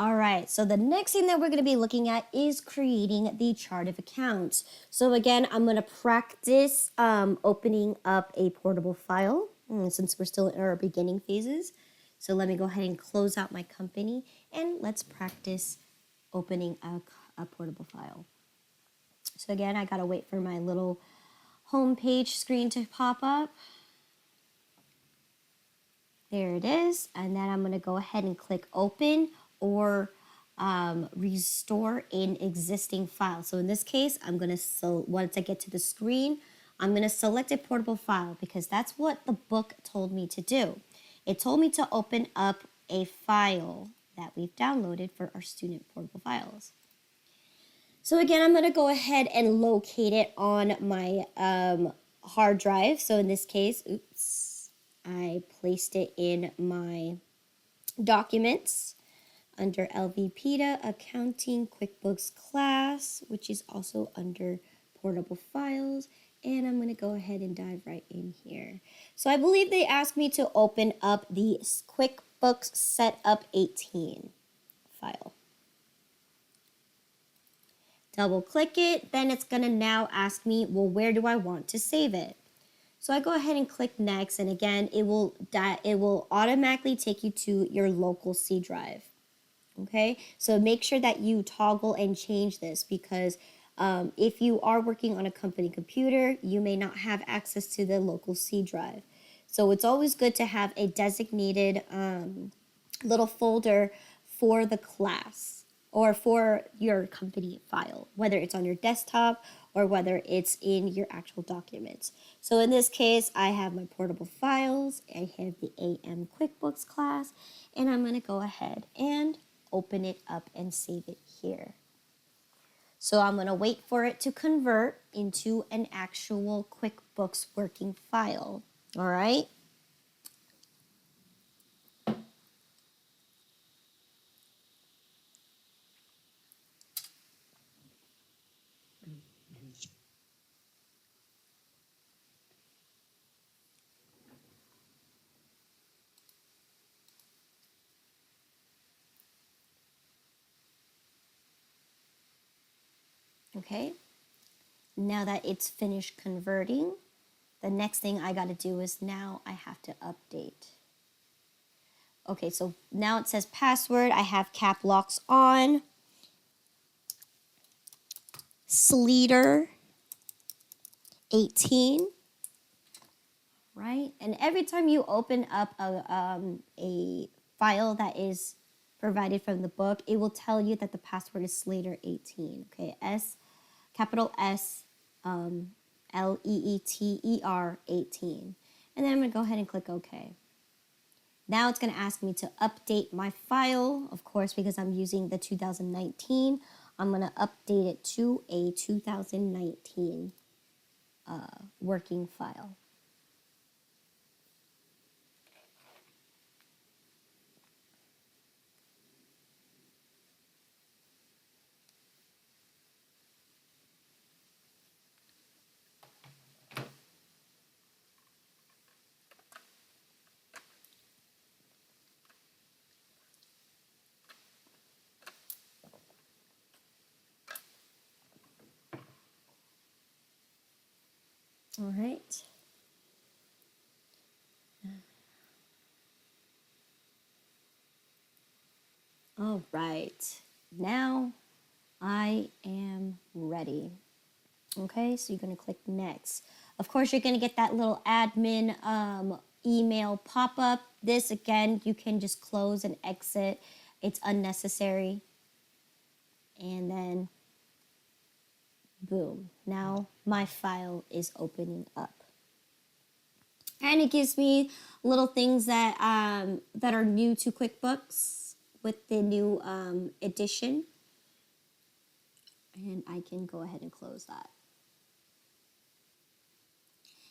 All right, so the next thing that we're going to be looking at is creating the chart of accounts. So again, I'm going to practice opening up a portable file since we're still in our beginning phases. So let me go ahead and close out my company and let's practice opening a portable file. So again, I got to wait for my little home page screen to pop up. There it is. And then I'm going to go ahead and click open or restore an existing file. So in this case, I'm going to, once I get to the screen, I'm going to select a portable file because that's what the book told me to do. It told me to open up a file that we've downloaded for our student portable files. So again, I'm going to go ahead and locate it on my hard drive. So in this case, I placed it in my documents under LVPEDA Accounting QuickBooks class, which is also under portable files. And I'm going to go ahead and dive right in here. So I believe they asked me to open up the QuickBooks Setup 18 file. Double click it, then it's going to now ask me, well, where do I want to save it? So I go ahead and click next, and again, it will automatically take you to your local C drive. Okay, so make sure that you toggle and change this because if you are working on a company computer, you may not have access to the local C drive. So it's always good to have a designated little folder for the class or for your company file, whether it's on your desktop or whether it's in your actual documents. So in this case, I have my portable files, I have the AM QuickBooks class, and I'm going to go ahead and open it up and save it here. So I'm going to wait for it to convert into an actual QuickBooks working file. All right. Okay. Now that it's finished converting, the next thing I got to do is now I have to update. Okay, so now it says password. I have cap locks on. Sleater 18. Right? And every time you open up a file that is provided from the book, it will tell you that the password is Sleater 18. Okay, capital S, Leeter 18. And then I'm going to go ahead and click OK. Now it's going to ask me to update my file, of course, because I'm using the 2019. I'm going to update it to a 2019 working file. All right. All right. Now I am ready. Okay, so you're going to click next. Of course, you're going to get that little admin email pop-up. This, again, you can just close and exit. It's unnecessary. And then, boom. Now my file is opening up. And it gives me little things that that are new to QuickBooks with the new edition. And I can go ahead and close that.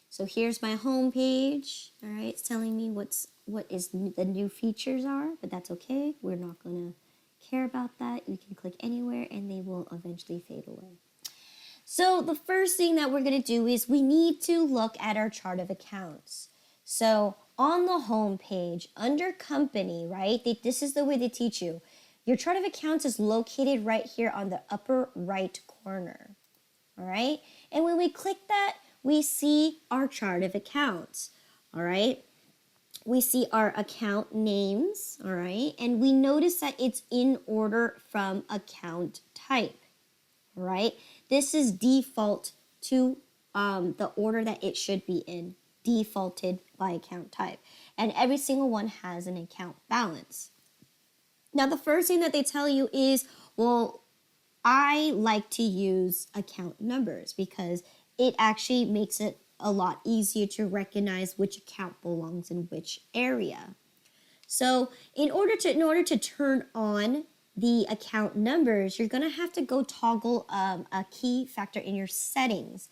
So here's my home page. All right, it's telling me what the new features are, but that's okay. We're not gonna care about that. You can click anywhere and they will eventually fade away. So the first thing that we're gonna do is we need to look at our chart of accounts. So on the home page, under company, right? This is the way they teach you. Your chart of accounts is located right here on the upper right corner. All right. And when we click that, we see our chart of accounts. All right. We see our account names. All right. And we notice that it's in order from account type. All right. This is default to the order that it should be in, defaulted by account type. And every single one has an account balance. Now, the first thing that they tell you is, well, I like to use account numbers because it actually makes it a lot easier to recognize which account belongs in which area. So in order to turn on the account numbers, you're going to have to go toggle a key factor in your settings.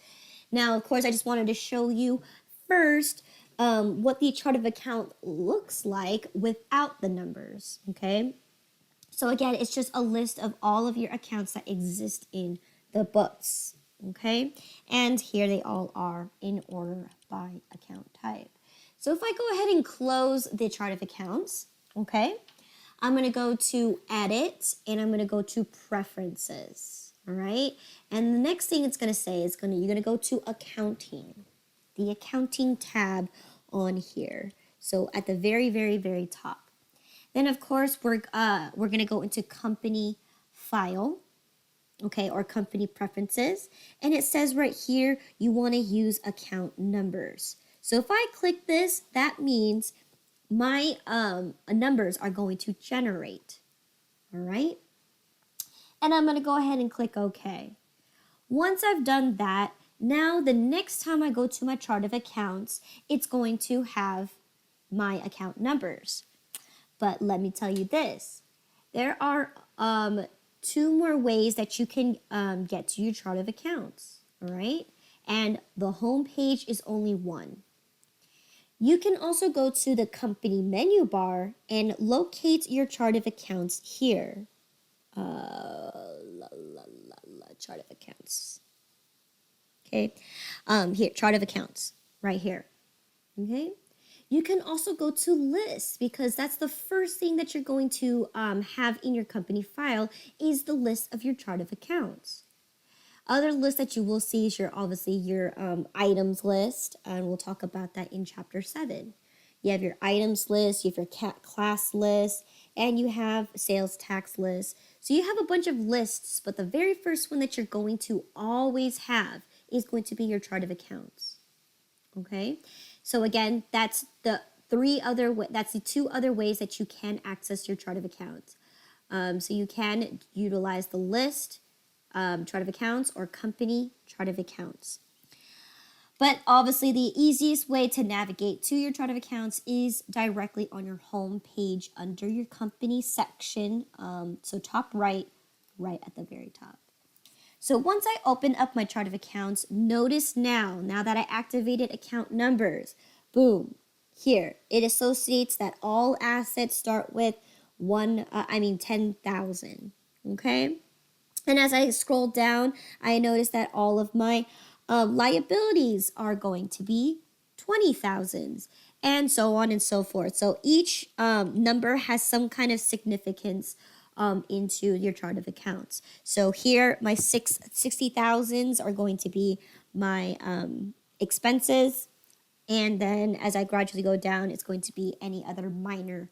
Now, of course, I just wanted to show you first what the chart of account looks like without the numbers, okay? So again, it's just a list of all of your accounts that exist in the books, okay? And here they all are in order by account type. So if I go ahead and close the chart of accounts, okay, I'm going to go to Edit, and I'm going to go to Preferences, all right? And the next thing it's going to say is you're going to go to Accounting, the Accounting tab on here. So at the very, very, very top. Then, of course, we're going to go into Company File, okay, or Company Preferences. And it says right here, you want to use account numbers. So if I click this, that means my numbers are going to generate, all right? And I'm going to go ahead and click OK. Once I've done that, now the next time I go to my chart of accounts, it's going to have my account numbers. But let me tell you this, there are 2 more ways that you can get to your chart of accounts, all right? And the home page is only one. You can also go to the company menu bar and locate your chart of accounts here. Chart of accounts. Okay, here, chart of accounts, right here. Okay. You can also go to lists because that's the first thing that you're going to have in your company file is the list of your chart of accounts. Other lists that you will see is obviously your items list, and we'll talk about that in chapter 7. You have your items list, you have your class list, and you have sales tax list. So you have a bunch of lists, but the very first one that you're going to always have is going to be your chart of accounts. Okay? So again, that's the 2 other ways that you can access your chart of accounts. So you can utilize the list chart of accounts or company chart of accounts. But obviously the easiest way to navigate to your chart of accounts is directly on your home page under your company section. So top right at the very top. So once I open up my chart of accounts, notice now that I activated account numbers, boom, here, it associates that all assets start with 10,000, okay? And as I scroll down, I notice that all of my liabilities are going to be 20,000s, and so on and so forth. So each number has some kind of significance into your chart of accounts. So here, my 60,000s are going to be my expenses. And then as I gradually go down, it's going to be any other minor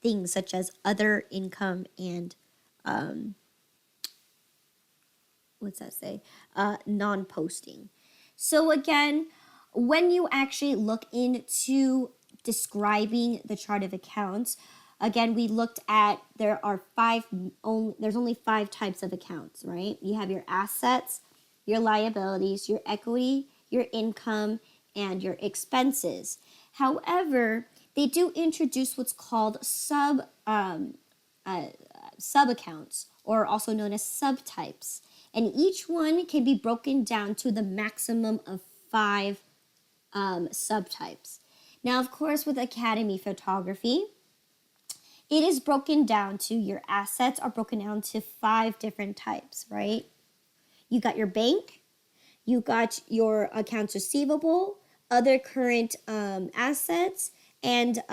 things such as other income and non-posting. So again, when you actually look into describing the chart of accounts, again, we looked at there's only 5 types of accounts, right? You have your assets, your liabilities, your equity, your income, and your expenses. However, they do introduce what's called sub accounts, or also known as subtypes. And each one can be broken down to the maximum of 5 subtypes. Now, of course, with Academy Photography, it is broken down to your assets are broken down to 5 different types, right? You got your bank, you got your accounts receivable, other current assets, and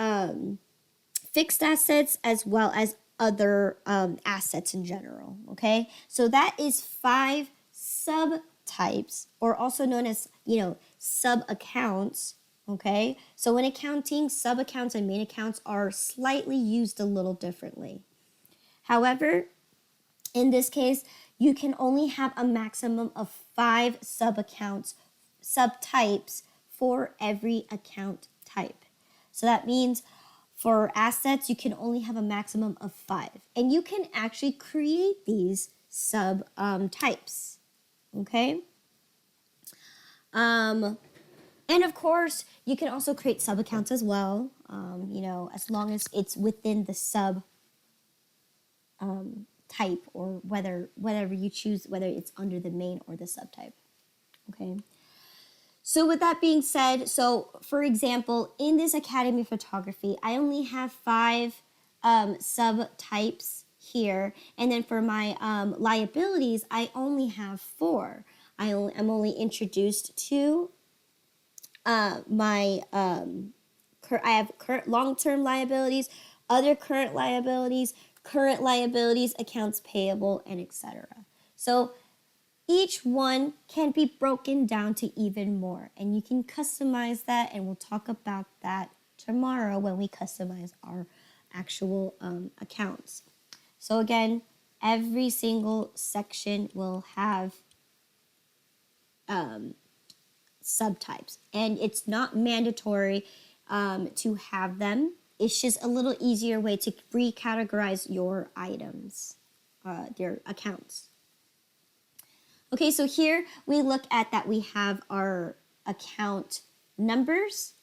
fixed assets, as well as other assets in general, okay? So that is 5 subtypes, or also known as, sub-accounts, okay? So in accounting, sub-accounts and main accounts are slightly used a little differently. However, in this case, you can only have a maximum of 5 sub-accounts, subtypes for every account type. So that means for assets, you can only have a maximum of 5. And you can actually create these types, okay? And of course, you can also create sub-accounts as well, as long as it's within the sub type, or whatever you choose, whether it's under the main or the subtype, okay? So with that being said, so for example, in this Academy Photography, I only have 5 subtypes here, and then for my liabilities, I only have 4. I'm only introduced to I have current long-term liabilities, other current liabilities, accounts payable, and etc. So each one can be broken down to even more, and you can customize that, and we'll talk about that tomorrow when we customize our actual accounts. So again, every single section will have subtypes, and it's not mandatory to have them. It's just a little easier way to recategorize your items, your accounts. Okay, so here we look at that we have our account numbers,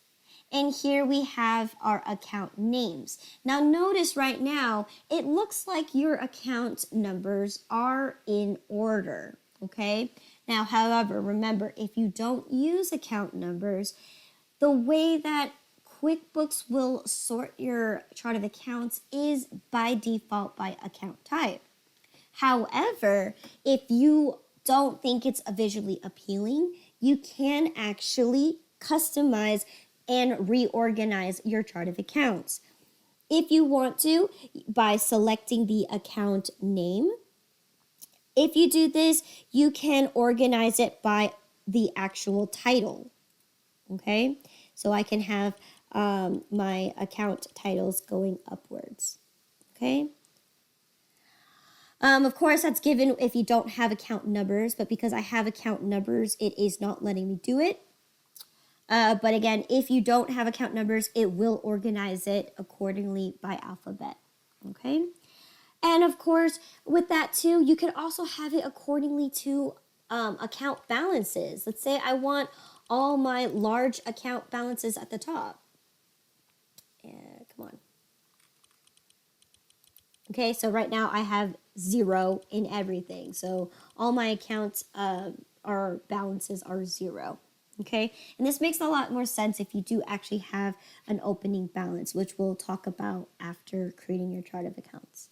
and here we have our account names. Now notice right now, it looks like your account numbers are in order, okay? Now, however, remember, if you don't use account numbers, the way that QuickBooks will sort your chart of accounts is by default by account type. However, if you don't think it's visually appealing, you can actually customize and reorganize your chart of accounts. If you want to, by selecting the account name, if you do this, you can organize it by the actual title, okay? So I can have my account titles going upwards, okay? Of course, that's given if you don't have account numbers, but because I have account numbers, it is not letting me do it. But again, if you don't have account numbers, it will organize it accordingly by alphabet, okay? And of course, with that too, you can also have it accordingly to account balances. Let's say I want all my large account balances at the top. Yeah, come on. Okay, so right now I have 0 in everything. So all my accounts balances are 0. Okay, and this makes a lot more sense if you do actually have an opening balance, which we'll talk about after creating your chart of accounts.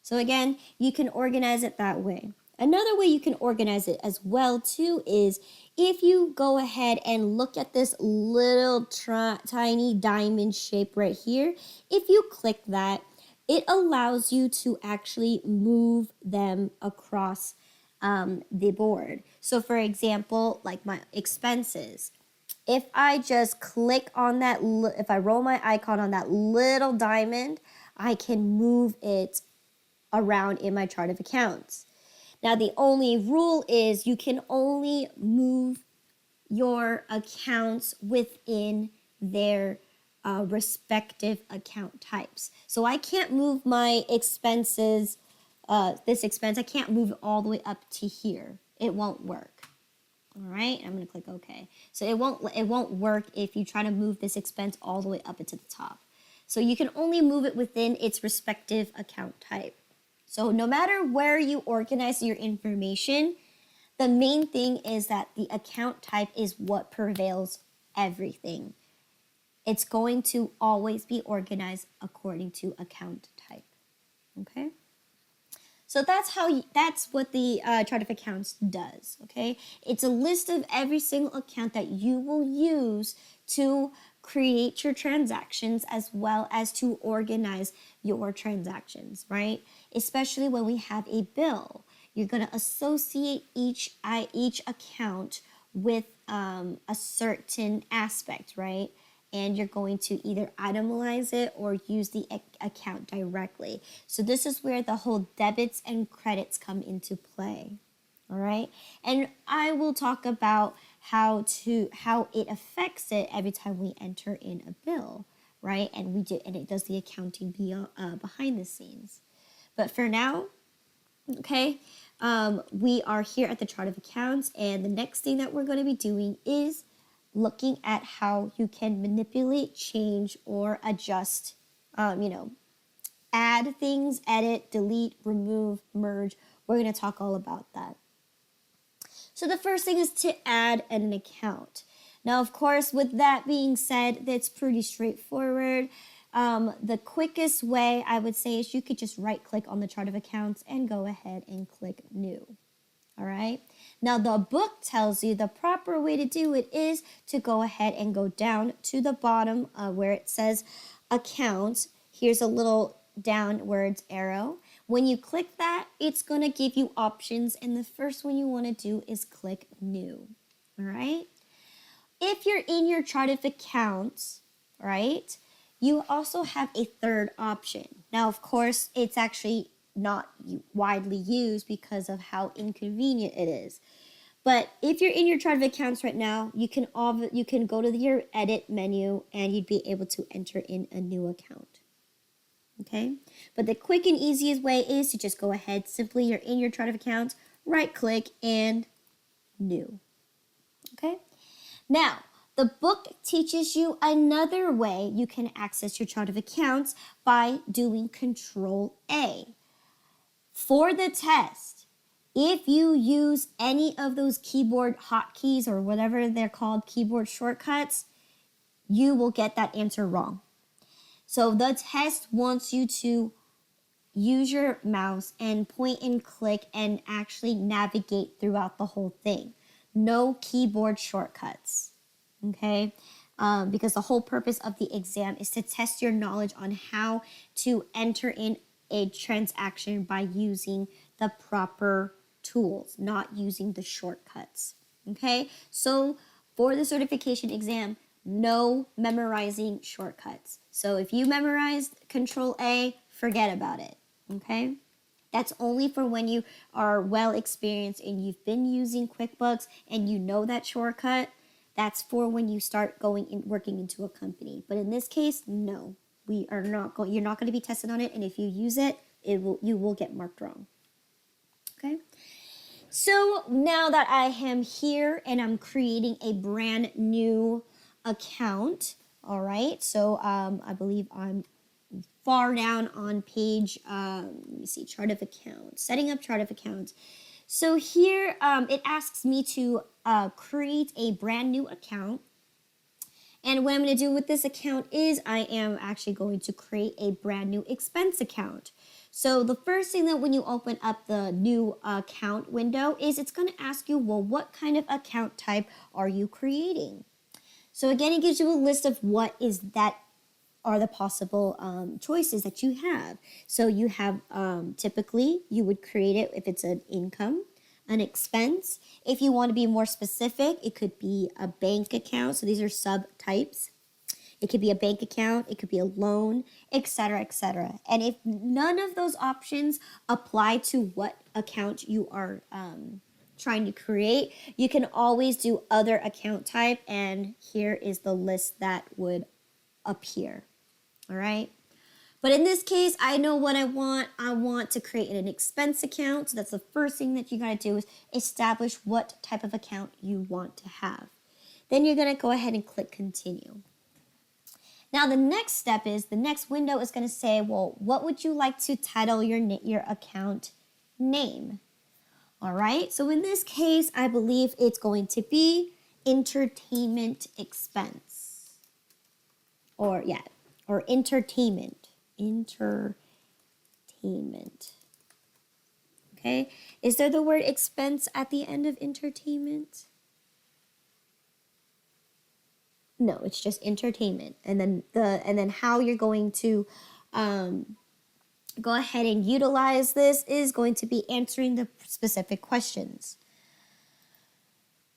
So again, you can organize it that way. Another way you can organize it as well too is if you go ahead and look at this little tiny diamond shape right here, if you click that, it allows you to actually move them across the board. So for example, like my expenses, if I just click on that, if I roll my icon on that little diamond, I can move it around in my chart of accounts. Now the only rule is you can only move your accounts within their respective account types. So I can't move my expenses, this expense, I can't move it all the way up to here. It won't work. All right, I'm gonna click OK. So it won't work if you try to move this expense all the way up into the top. So you can only move it within its respective account type. So no matter where you organize your information, the main thing is that the account type is what prevails everything. It's going to always be organized according to account type. Okay? So that's what the chart of accounts does, okay? It's a list of every single account that you will use to create your transactions as well as to organize your transactions, right? Especially when we have a bill. You're going to associate each account with a certain aspect, right? And you're going to either itemize it or use the account directly. So this is where the whole debits and credits come into play. All right. And I will talk about how it affects it every time we enter in a bill, right? And it does the accounting behind the scenes. But for now, okay, we are here at the chart of accounts, and the next thing that we're going to be doing is looking at how you can manipulate, change, or adjust, add things, edit, delete, remove, merge. We're going to talk all about that. So the first thing is to add an account. Now, of course, with that being said, that's pretty straightforward. The quickest way I would say is you could just right click on the chart of accounts and go ahead and click new. All right. Now the book tells you the proper way to do it is to go ahead and go down to the bottom where it says accounts. Here's a little downwards arrow. When you click that, it's going to give you options, and the first one you want to do is click new. All right. If you're in your chart of accounts, right, you also have a third option. Now, of course, it's actually not widely used because of how inconvenient it is. But if you're in your chart of accounts right now, you can go to your edit menu and you'd be able to enter in a new account. Okay? But the quick and easiest way is to just go ahead, simply you're in your chart of accounts, right click and new. Okay? Now, the book teaches you another way you can access your chart of accounts by doing Control A. For the test, if you use any of those keyboard hotkeys or whatever they're called, keyboard shortcuts, you will get that answer wrong. So the test wants you to use your mouse and point and click and actually navigate throughout the whole thing. No keyboard shortcuts, okay? Because the whole purpose of the exam is to test your knowledge on how to enter in a transaction by using the proper tools, not using the shortcuts, okay? So for the certification exam, no memorizing shortcuts. So if you memorized Control A, forget about it, okay? That's only for when you are well experienced and you've been using QuickBooks and you know that shortcut. That's for when you start working into a company. But in this case, no. You're not going to be tested on it, and if you use it, you will get marked wrong. Okay? So now that I am here and I'm creating a brand new account, all right? So I believe I'm far down on page, let me see, chart of accounts, setting up chart of accounts. So here it asks me to create a brand new account. And what I'm going to do with this account is I am actually going to create a brand new expense account. So the first thing that when you open up the new account window is it's going to ask you, well, what kind of account type are you creating? So again, it gives you a list of what is that are the possible choices that you have. So you have typically you would create it if it's an income, an expense. If you want to be more specific, it could be a bank account. So these are subtypes. It could be a bank account, it could be a loan, etc., etc. And if none of those options apply to what account you are trying to create, you can always do other account type, and here is the list that would appear. All right. But in this case, I know what I want. I want to create an expense account. So that's the first thing that you got to do is establish what type of account you want to have. Then you're going to go ahead and click continue. Now the next step is the next window is going to say, well, what would you like to title your account name? All right. So in this case, I believe it's going to be entertainment expense. Or entertainment. Entertainment. Okay. Is there the word expense at the end of entertainment? No, it's just entertainment. And then how you're going to go ahead and utilize this is going to be answering the specific questions.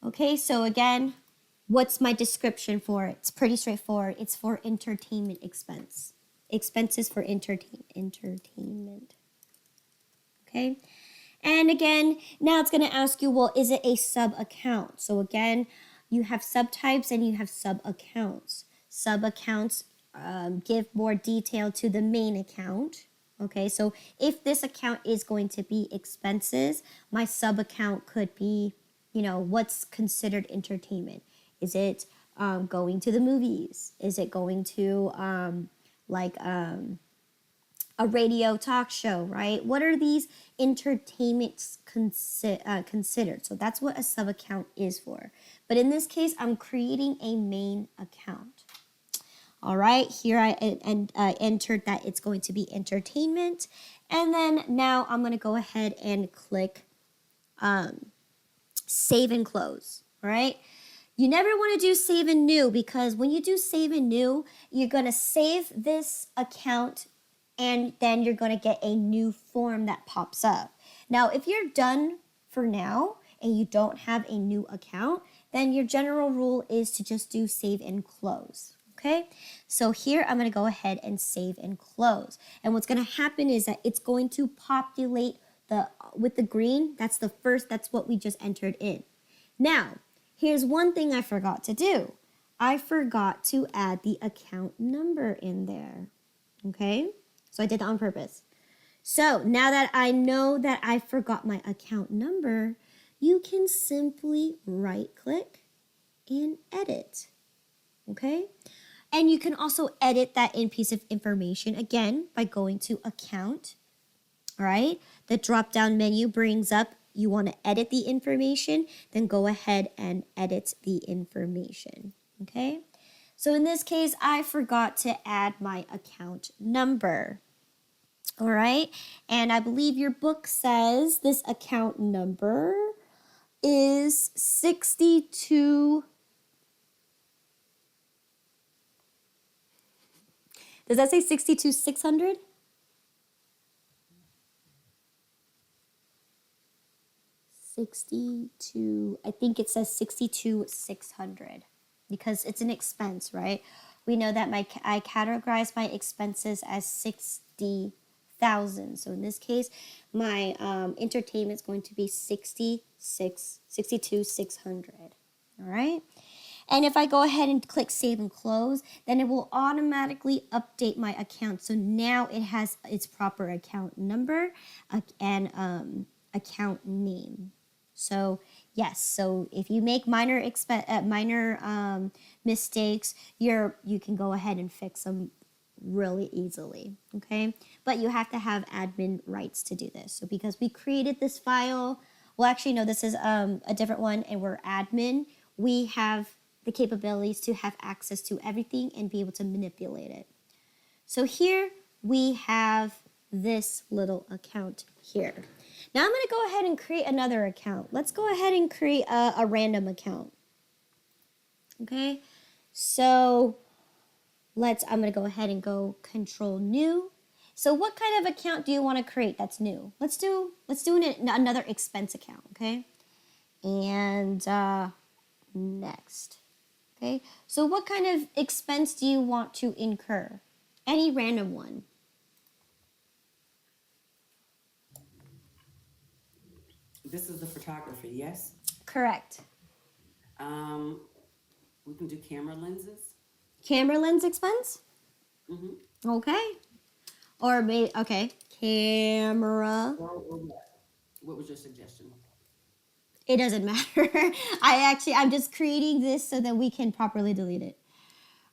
Okay, so again, what's my description for it? It's pretty straightforward. It's for entertainment expense. Expenses for entertainment. Okay, and again, now it's going to ask you, well, is it a sub account? So again, you have subtypes and you have sub accounts. Sub accounts give more detail to the main account. Okay, so if this account is going to be expenses, my sub account could be, you know, what's considered entertainment. Is it going to the movies? Is it going to a radio talk show, right? What are these entertainments considered? So that's what a sub account is for. But in this case, I'm creating a main account. All right, here I entered that it's going to be entertainment. And then now I'm going to go ahead and click save and close, all right? You never want to do save and new, because when you do save and new, you're going to save this account and then you're going to get a new form that pops up. Now, if you're done for now and you don't have a new account, then your general rule is to just do save and close. Okay, so here I'm going to go ahead and save and close. And what's going to happen is that it's going to populate with the green. That's what we just entered in. Now, here's one thing I forgot to do. I forgot to add the account number in there. Okay, so I did that on purpose. So now that I know that I forgot my account number, you can simply right click and edit. Okay. And you can also edit that piece of information again by going to account, all right? The drop-down menu brings up, you want to edit the information, then go ahead and edit the information, okay? So in this case, I forgot to add my account number, all right? And I believe your book says this account number is 62. Does that say 62,600? I think it says 62,600 because it's an expense, right? We know that I categorize my expenses as 60,000. So in this case, my entertainment is going to be 62,600. All right. And if I go ahead and click save and close, then it will automatically update my account. So now it has its proper account number and account name. So yes, so if you make minor mistakes, you can go ahead and fix them really easily, okay? But you have to have admin rights to do this. So because we created this file, well, actually, no, this is a different one, and we're admin, we have the capabilities to have access to everything and be able to manipulate it. So here we have this little account here. Now I'm going to go ahead and create another account. Let's go ahead and create a random account. Okay, so I'm going to go ahead and go control new. So what kind of account do you want to create that's new? Let's do another expense account, okay? And next. Okay, so what kind of expense do you want to incur? Any random one. This is the photography, yes? Correct. We can do camera lenses. Camera lens expense? Mm-hmm. Okay. Or maybe, okay, camera. Or what was your suggestion? It doesn't matter. I'm just creating this so that we can properly delete it.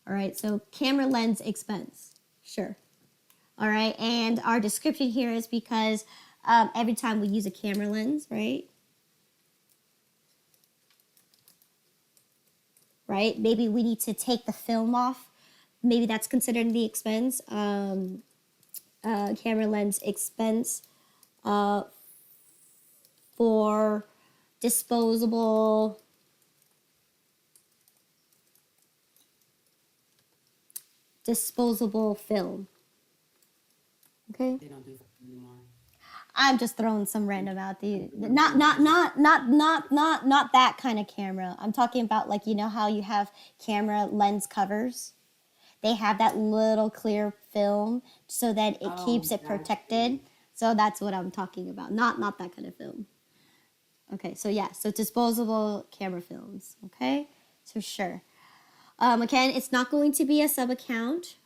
All right, so camera lens expense. Sure. All right, and our description here is because every time we use a camera lens, right? Right, maybe we need to take the film off. Maybe that's considered the expense. Camera lens expense for disposable disposable film. Okay. They don't do that anymore. I'm just throwing some random out the not that kind of camera. I'm talking about like you know how you have camera lens covers? They have that little clear film so that it keeps it protected. So that's what I'm talking about. Not that kind of film. Okay, so yeah, so disposable camera films. Okay, so sure. Again, it's not going to be a sub account.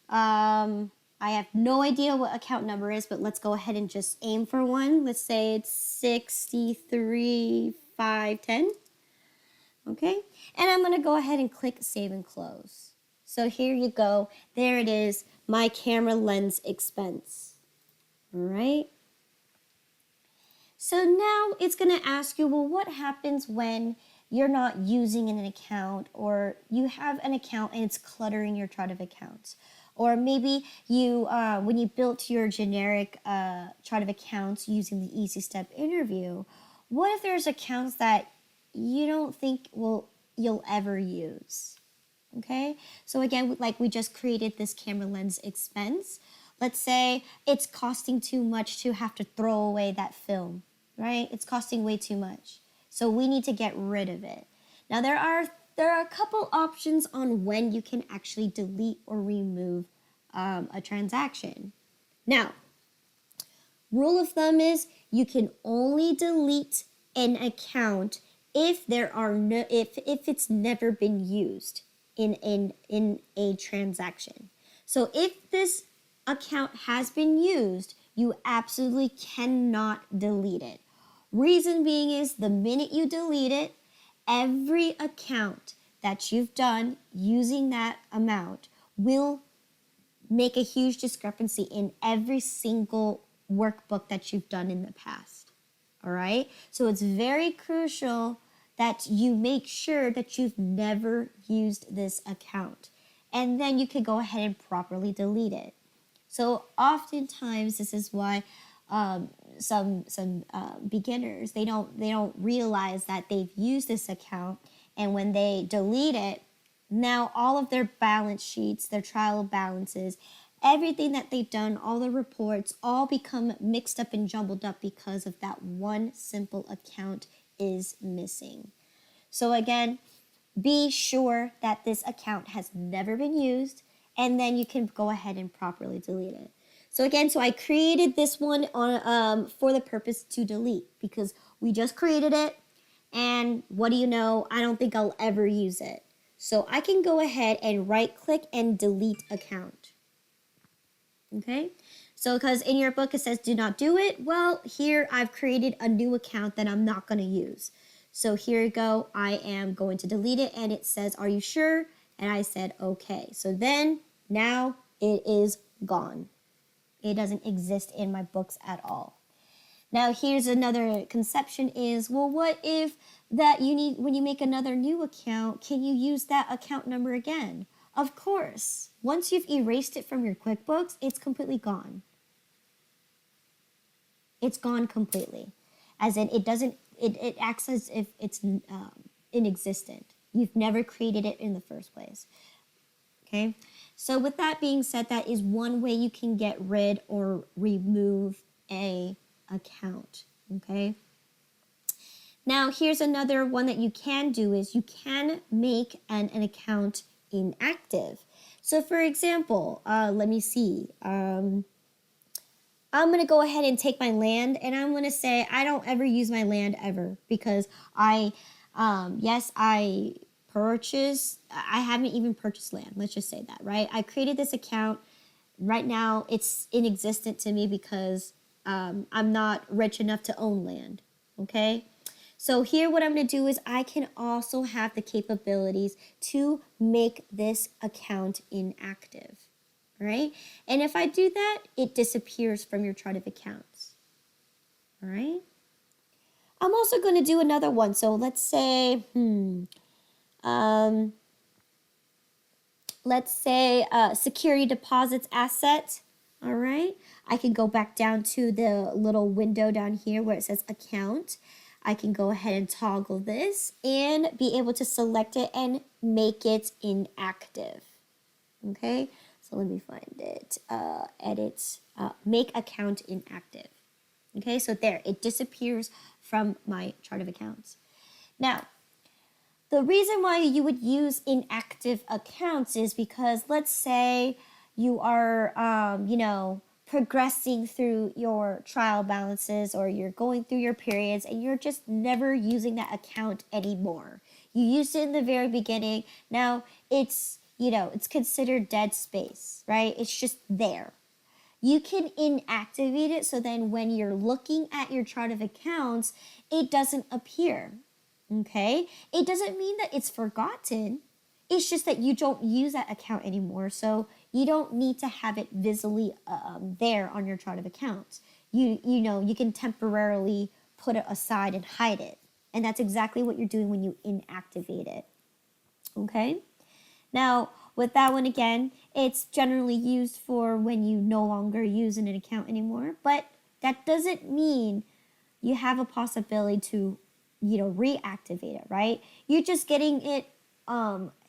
I have no idea what account number is, but let's go ahead and just aim for one. Let's say it's 63510. Okay, and I'm gonna go ahead and click save and close. So here you go. There it is, my camera lens expense. All right. So now it's gonna ask you, well, what happens when you're not using an account or you have an account and it's cluttering your chart of accounts? Or maybe you, when you built your generic chart of accounts using the Easy Step interview, what if there's accounts that you don't think you'll ever use? Okay, so again, like we just created this camera lens expense. Let's say it's costing too much to have to throw away that film, right? It's costing way too much. So we need to get rid of it. Now there are a couple options on when you can actually delete or remove a transaction. Now, rule of thumb is you can only delete an account if it's never been used in a transaction. So if this account has been used, you absolutely cannot delete it. Reason being is the minute you delete it, every account that you've done using that amount will make a huge discrepancy in every single workbook that you've done in the past. All right? So it's very crucial that you make sure that you've never used this account. And then you can go ahead and properly delete it. So oftentimes this is why some beginners they don't realize that they've used this account, and when they delete it, now all of their balance sheets, their trial balances, everything that they've done, all the reports, all become mixed up and jumbled up because of that one simple account is missing. So again, be sure that this account has never been used, and then you can go ahead and properly delete it. So again, so I created this one on for the purpose to delete because we just created it, and what do you know? I don't think I'll ever use it. So I can go ahead and right click and delete account. Okay, so because in your book it says do not do it, well here I've created a new account that I'm not going to use. So here you go, I am going to delete it, and it says are you sure? And I said okay. So then now it is gone. It doesn't exist in my books at all. Now here's another conception is, well, what if that when you make another new account, can you use that account number again? Of course. Once you've erased it from your QuickBooks, it's completely gone. It's gone completely. As in, it acts as if it's inexistent. You've never created it in the first place. Okay? So with that being said, that is one way you can get rid or remove a account. Okay? Now, here's another one that you can do is you can make an account inactive. So for example, let me see. I'm going to go ahead and take my land, and I'm going to say I don't ever use my land ever because I haven't even purchased land. Let's just say that, right? I created this account. Right now, it's inexistent to me because I'm not rich enough to own land, okay? So here what I'm going to do is I can also have the capabilities to make this account inactive, right? And if I do that, it disappears from your chart of accounts, all right? I'm also going to do another one. So let's say, security deposits asset, all right? I can go back down to the little window down here where it says account. I can go ahead and toggle this and be able to select it and make it inactive. Okay, So let me find it. Edit, make account inactive. Okay, so there, it disappears from my chart of accounts. Now, the reason why you would use inactive accounts is because let's say you are, progressing through your trial balances or you're going through your periods and you're just never using that account anymore. You used it in the very beginning. Now it's considered dead space, right? It's just there. You can inactivate it so then when you're looking at your chart of accounts, it doesn't appear. Okay? It doesn't mean that it's forgotten. It's just that you don't use that account anymore. So you don't need to have it visibly there on your chart of accounts. You can temporarily put it aside and hide it. And that's exactly what you're doing when you inactivate it. Okay? Now, with that one again, it's generally used for when you no longer use an account anymore, but that doesn't mean you have a possibility to, reactivate it, right? You're just getting it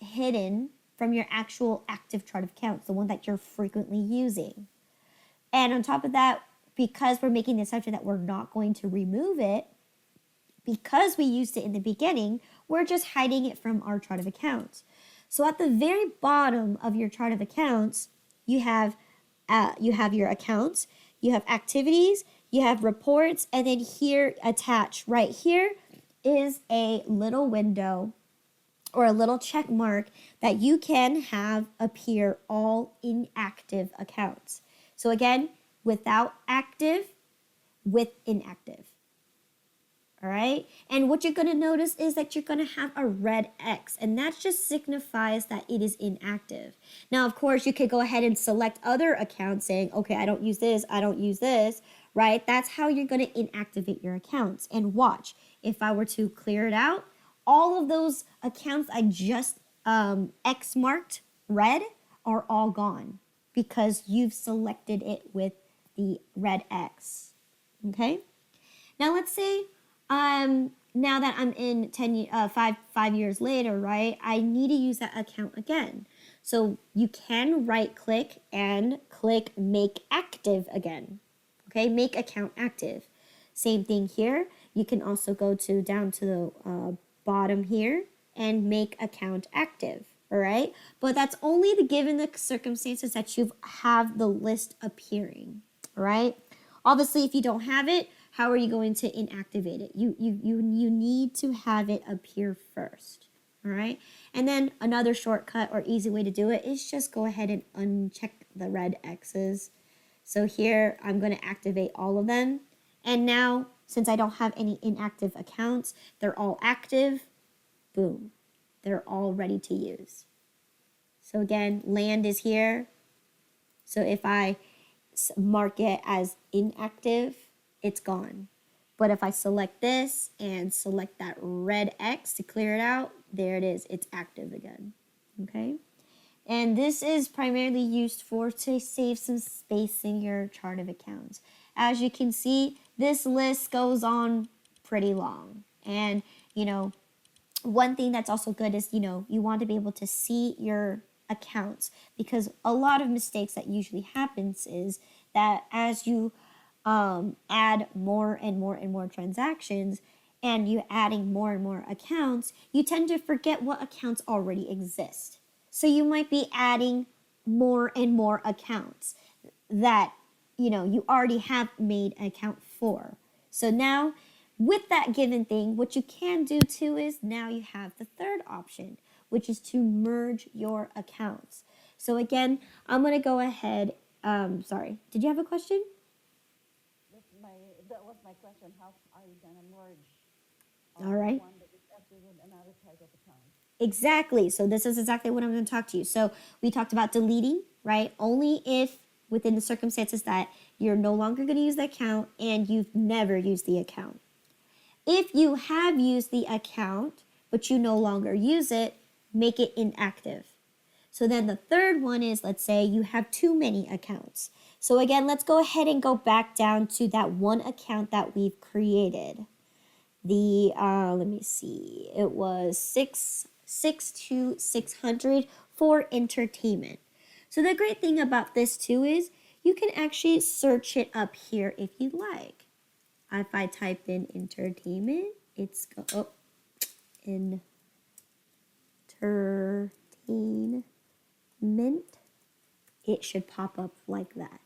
hidden from your actual active chart of accounts, the one that you're frequently using. And on top of that, because we're making the assumption that we're not going to remove it, because we used it in the beginning, we're just hiding it from our chart of accounts. So at the very bottom of your chart of accounts, you have your accounts, you have activities, you have reports, and then here attached right here is a little window or a little check mark that you can have appear all inactive accounts. So again, without active, with inactive. All right. And what you're going to notice is that you're going to have a red X, and that just signifies that it is inactive. Now, of course, you could go ahead and select other accounts saying, okay, I don't use this, I don't use this, right? That's how you're going to inactivate your accounts. And watch, if I were to clear it out, all of those accounts I just X marked red are all gone because you've selected it with the red X. Okay. Now, let's say now that I'm in 5 years later, right, I need to use that account again. So you can right click and click make active again. Okay, make account active. Same thing here. You can also go down to the bottom here and make account active. All right, but that's only given the circumstances that you have the list appearing. All right, obviously if you don't have it, how are you going to inactivate it? You need to have it appear first, all right? And then another shortcut or easy way to do it is just go ahead and uncheck the red X's. So here I'm going to activate all of them. And now, since I don't have any inactive accounts, they're all active. Boom. They're all ready to use. So again, land is here. So if I mark it as inactive, it's gone. But if I select this and select that red X to clear it out, there it is. It's active again. Okay? And this is primarily used to save some space in your chart of accounts. As you can see, this list goes on pretty long. And, one thing that's also good is, you want to be able to see your accounts, because a lot of mistakes that usually happens is that as you add more and more and more transactions and you're adding more and more accounts, you tend to forget what accounts already exist. So you might be adding more and more accounts that, you already have made an account for. So now with that given thing, what you can do too is now you have the third option, which is to merge your accounts. So again, I'm going to go ahead. Sorry, did you have a question? That was my question. How are you going to merge All right. one that is active with another type of account? Exactly. So this is exactly what I'm going to talk to you. So we talked about deleting, right? Only if within the circumstances that you're no longer going to use the account and you've never used the account. If you have used the account, but you no longer use it, make it inactive. So then the third one is, let's say you have too many accounts. So again, let's go ahead and go back down to that one account that we've created. Let me see, it was 600 for entertainment. So the great thing about this too is you can actually search it up here if you like. If I type in entertainment, it's entertainment, it should pop up like that.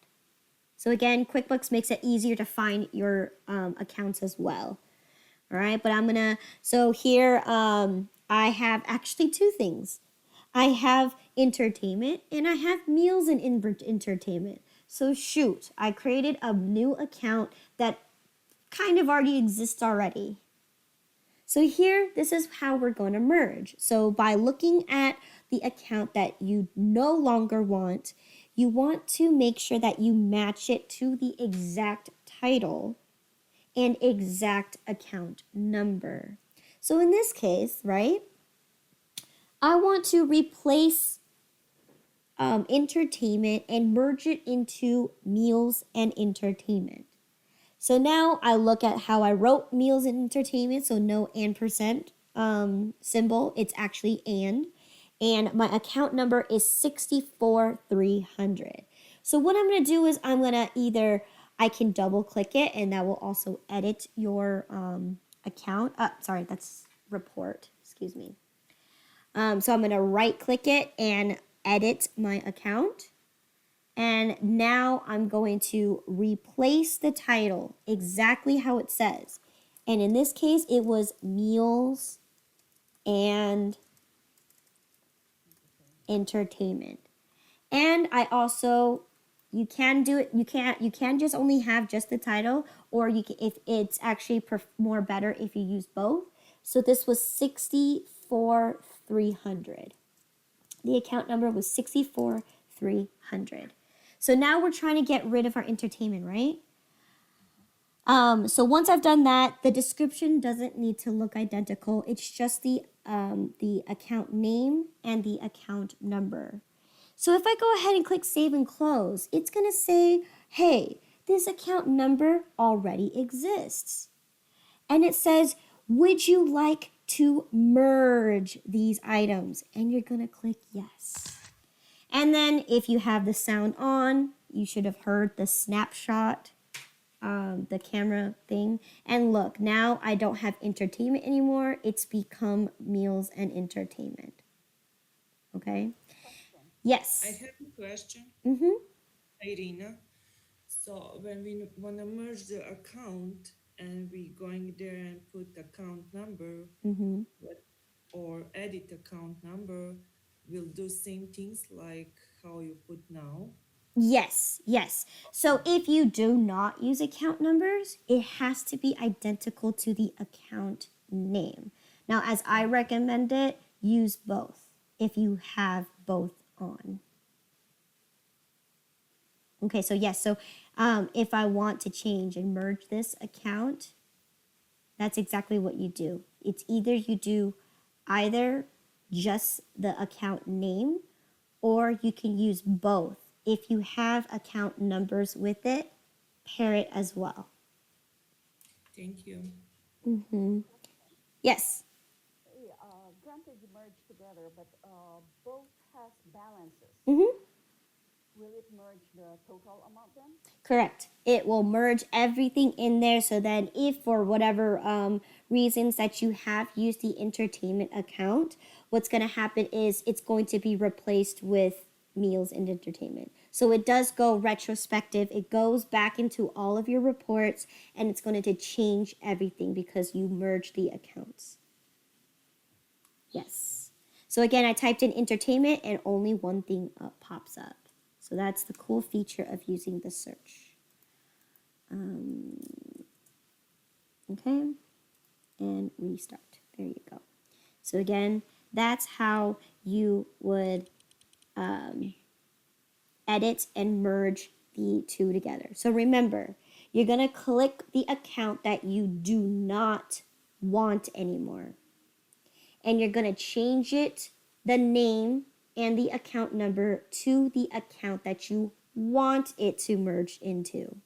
So again, QuickBooks makes it easier to find your accounts as well. All right, but so here I have actually two things. I have entertainment and I have meals and entertainment. So shoot, I created a new account that kind of already exists already. So here, this is how we're going to merge. So by looking at the account that you no longer want, you want to make sure that you match it to the exact title and exact account number. So in this case, right, I want to replace entertainment and merge it into meals and entertainment. So now I look at how I wrote meals and entertainment, so no and% symbol, it's actually and my account number is 64300. So what I'm going to do is I'm going to I can double click it and that will also edit your account. Sorry, that's report, excuse me. So I'm going to right click it and edit my account. And now I'm going to replace the title exactly how it says. And in this case, it was meals and entertainment. And I also, you can do it, you can just only have just the title, or you can, if it's actually more better if you use both. So this was 64300. The account number was 64300. So now we're trying to get rid of our entertainment, right? So once I've done that, the description doesn't need to look identical. It's just the account name and the account number. So if I go ahead and click Save and Close, it's going to say, hey, this account number already exists. And it says, would you like to merge these items? And you're going to click Yes. And then if you have the sound on, you should have heard the snapshot, the camera thing. And look, now I don't have entertainment anymore. It's become meals and entertainment. Okay? Yes. I have a question, Mm-hmm. Irina. So when we want to merge the account and we going there and put account number Mm-hmm. or edit account number, we'll do same things like how you put now. Yes, yes. So if you do not use account numbers, it has to be identical to the account name. Now, as I recommend it, use both if you have both on. Okay, so yes, so if I want to change and merge this account, that's exactly what you do. It's either you do either just the account name, or you can use both. If you have account numbers with it, pair it as well. Thank you. Mm-hmm. Yes. Hey, granted you merge together, but both has balances. Mm-hmm. Will it merge the total amount then? Correct. It will merge everything in there, so then if for whatever reasons that you have used the entertainment account, what's going to happen is it's going to be replaced with meals and entertainment. So it does go retrospective. It goes back into all of your reports, and it's going to change everything because you merge the accounts. Yes. So again, I typed in entertainment and only one thing pops up. So that's the cool feature of using the search. Okay, and restart. There you go. So again, that's how you would edit and merge the two together. So remember, you're going to click the account that you do not want anymore. And you're going to change it, the name and the account number, to the account that you want it to merge into.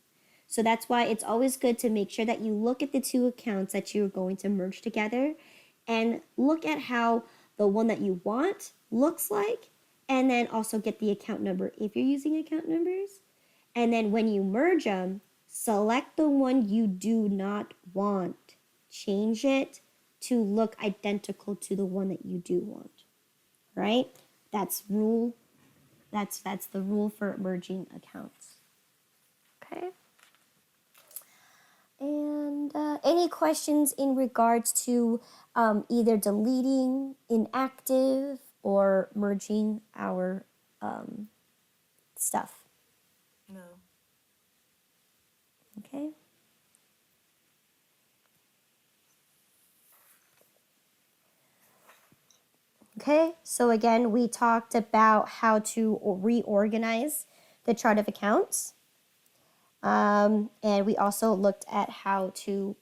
So that's why it's always good to make sure that you look at the two accounts that you're going to merge together and look at how the one that you want looks like and then also get the account number if you're using account numbers. And then when you merge them, select the one you do not want. Change it to look identical to the one that you do want, right? That's the rule for merging accounts. Okay. And any questions in regards to either deleting inactive or merging our stuff? No. Okay. Okay, so again, we talked about how to reorganize the chart of accounts. And we also looked at how to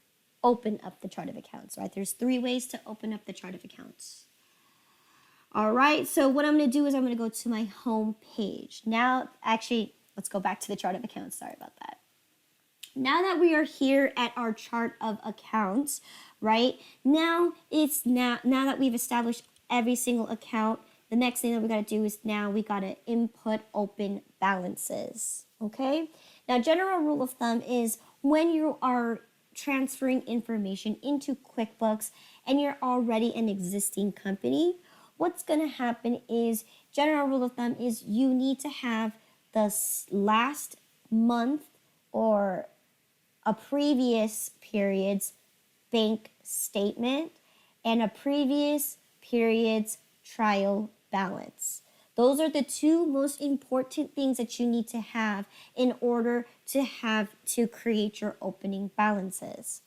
open up the chart of accounts, right? There's 3 ways to open up the chart of accounts. All right, so what I'm going to do is I'm going to go to my home page. Now, actually, let's go back to the chart of accounts. Sorry about that. Now that we are here at our chart of accounts, right? Now that we've established every single account, the next thing that we got to do is now we got to input open balances. Okay? Now, general rule of thumb is when you are transferring information into QuickBooks and you're already an existing company, what's going to happen is, general rule of thumb is you need to have the last month or a previous period's bank statement and a previous period's trial balance. Those are the 2 most important things that you need to have in order to create your opening balances.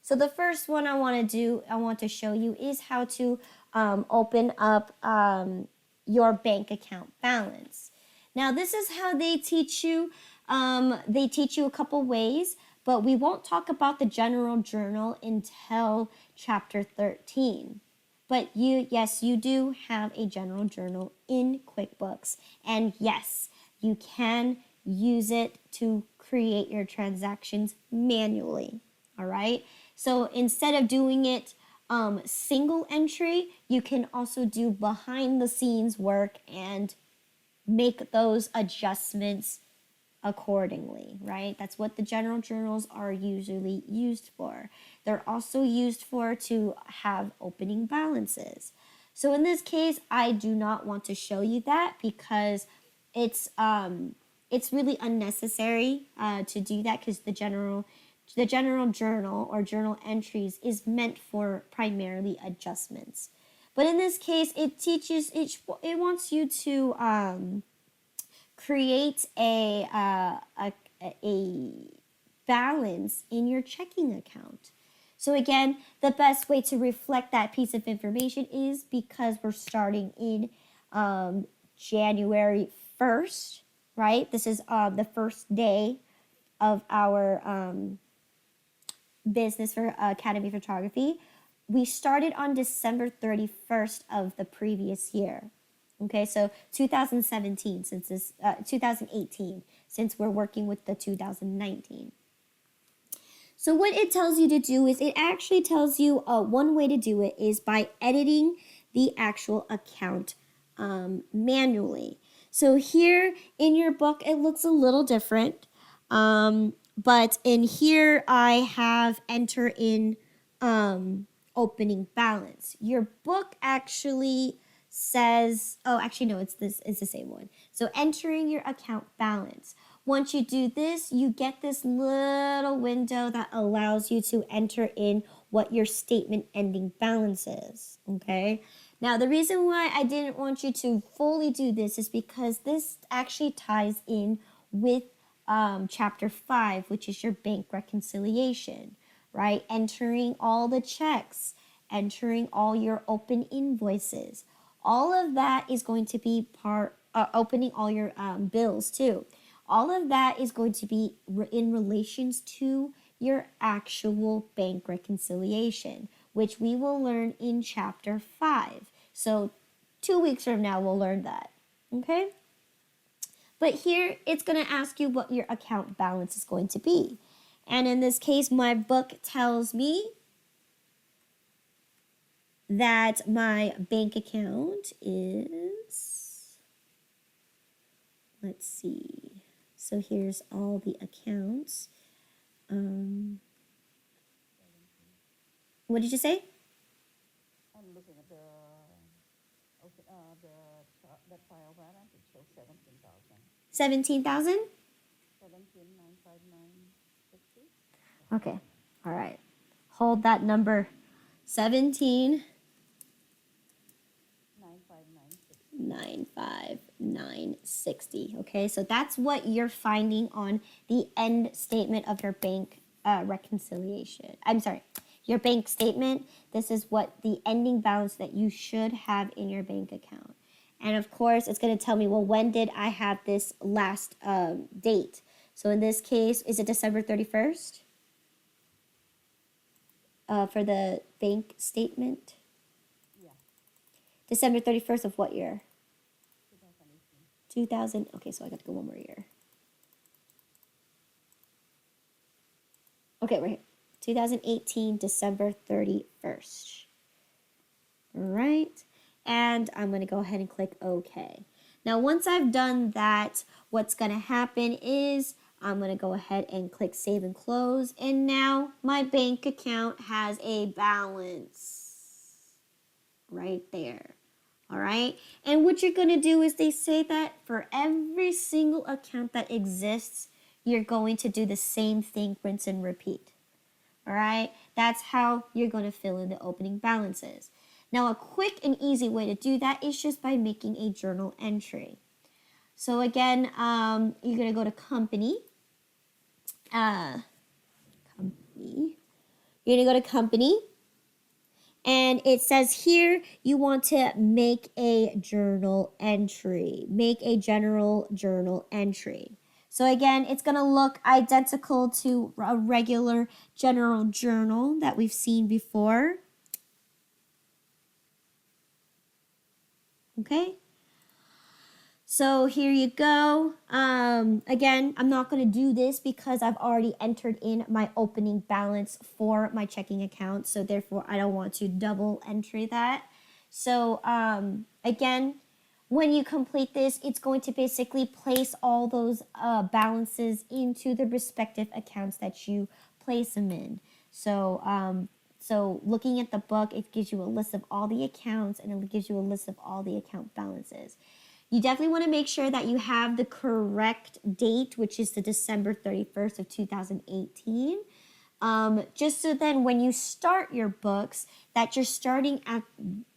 So the first one I want to show you is how to open up your bank account balance. Now this is how they teach you. They teach you a couple ways, but we won't talk about the general journal until chapter 13. But yes, you do have a general journal in QuickBooks. And yes, you can use it to create your transactions manually. All right. So instead of doing it single entry, you can also do behind the scenes work and make those adjustments accordingly, right? That's what the general journals are usually used for. They're also used to have opening balances. So in this case, I do not want to show you that because it's really unnecessary to do that, because the general journal or journal entries is meant for primarily adjustments. But in this case, it wants you to create a balance in your checking account. So again, the best way to reflect that piece of information is, because we're starting in January 1st, right? This is the first day of our business for Academy Photography. We started on December 31st of the previous year. Okay, so 2017, 2018, since we're working with the 2019. So what it tells you to do is, it actually tells you one way to do it is by editing the actual account manually. So here in your book, it looks a little different. But in here, I have enter in opening balance. Your book actually says, it's the same one. So entering your account balance. Once you do this, you get this little window that allows you to enter in what your statement ending balance is, okay? Now, the reason why I didn't want you to fully do this is because this actually ties in with chapter 5, which is your bank reconciliation, right? Entering all the checks, entering all your open invoices. All of that is going to be opening all your bills too. All of that is going to be in relations to your actual bank reconciliation, which we will learn in chapter 5. So 2 weeks from now, we'll learn that, okay? But here, it's going to ask you what your account balance is going to be. And in this case, my book tells me that my bank account is let's see. So here's all the accounts. What did you say? I'm looking at the trial balance. It shows 17,000. 17,000? 17,959.60. Okay. All right. Hold that number. 17 95960. Okay, so that's what you're finding on the end statement of your bank reconciliation. I'm sorry, your bank statement. This is what the ending balance that you should have in your bank account. And of course, it's going to tell me, well, when did I have this last date? So in this case, is it December 31st? For the bank statement? Yeah, December 31st of what year? 2018. 2000. Okay, so I got to go one more year. Okay, right here. 2018, December 31st. All right. And I'm going to go ahead and click OK. Now, once I've done that, what's going to happen is I'm going to go ahead and click Save and Close. And now my bank account has a balance right there. All right. And what you're going to do is they say that for every single account that exists, you're going to do the same thing, rinse and repeat. All right. That's how you're going to fill in the opening balances. Now, a quick and easy way to do that is just by making a journal entry. So again, you're going to go to company. You're going to go to company. And it says here you want to make a journal entry. Make a general journal entry. So again, it's going to look identical to a regular general journal that we've seen before. Okay. So here you go. Again, I'm not going to do this because I've already entered in my opening balance for my checking account. So therefore, I don't want to double entry that. So again, when you complete this, it's going to basically place all those balances into the respective accounts that you place them in. So so looking at the book, it gives you a list of all the accounts and it gives you a list of all the account balances. You definitely want to make sure that you have the correct date, which is the December 31st of 2018. Just so then when you start your books, that you're starting at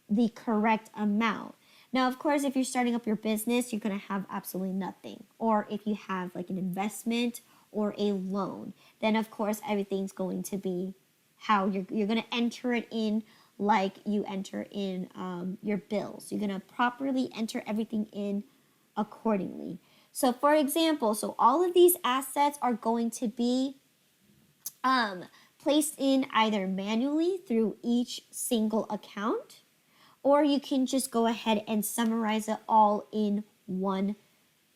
the correct amount. Now, of course, if you're starting up your business, you're going to have absolutely nothing. Or if you have like an investment or a loan, then of course, everything's going to be how you're going to enter it in like you enter in your bills. You're going to properly enter everything in accordingly. So for example, so all of these assets are going to be placed in either manually through each single account, or you can just go ahead and summarize it all in one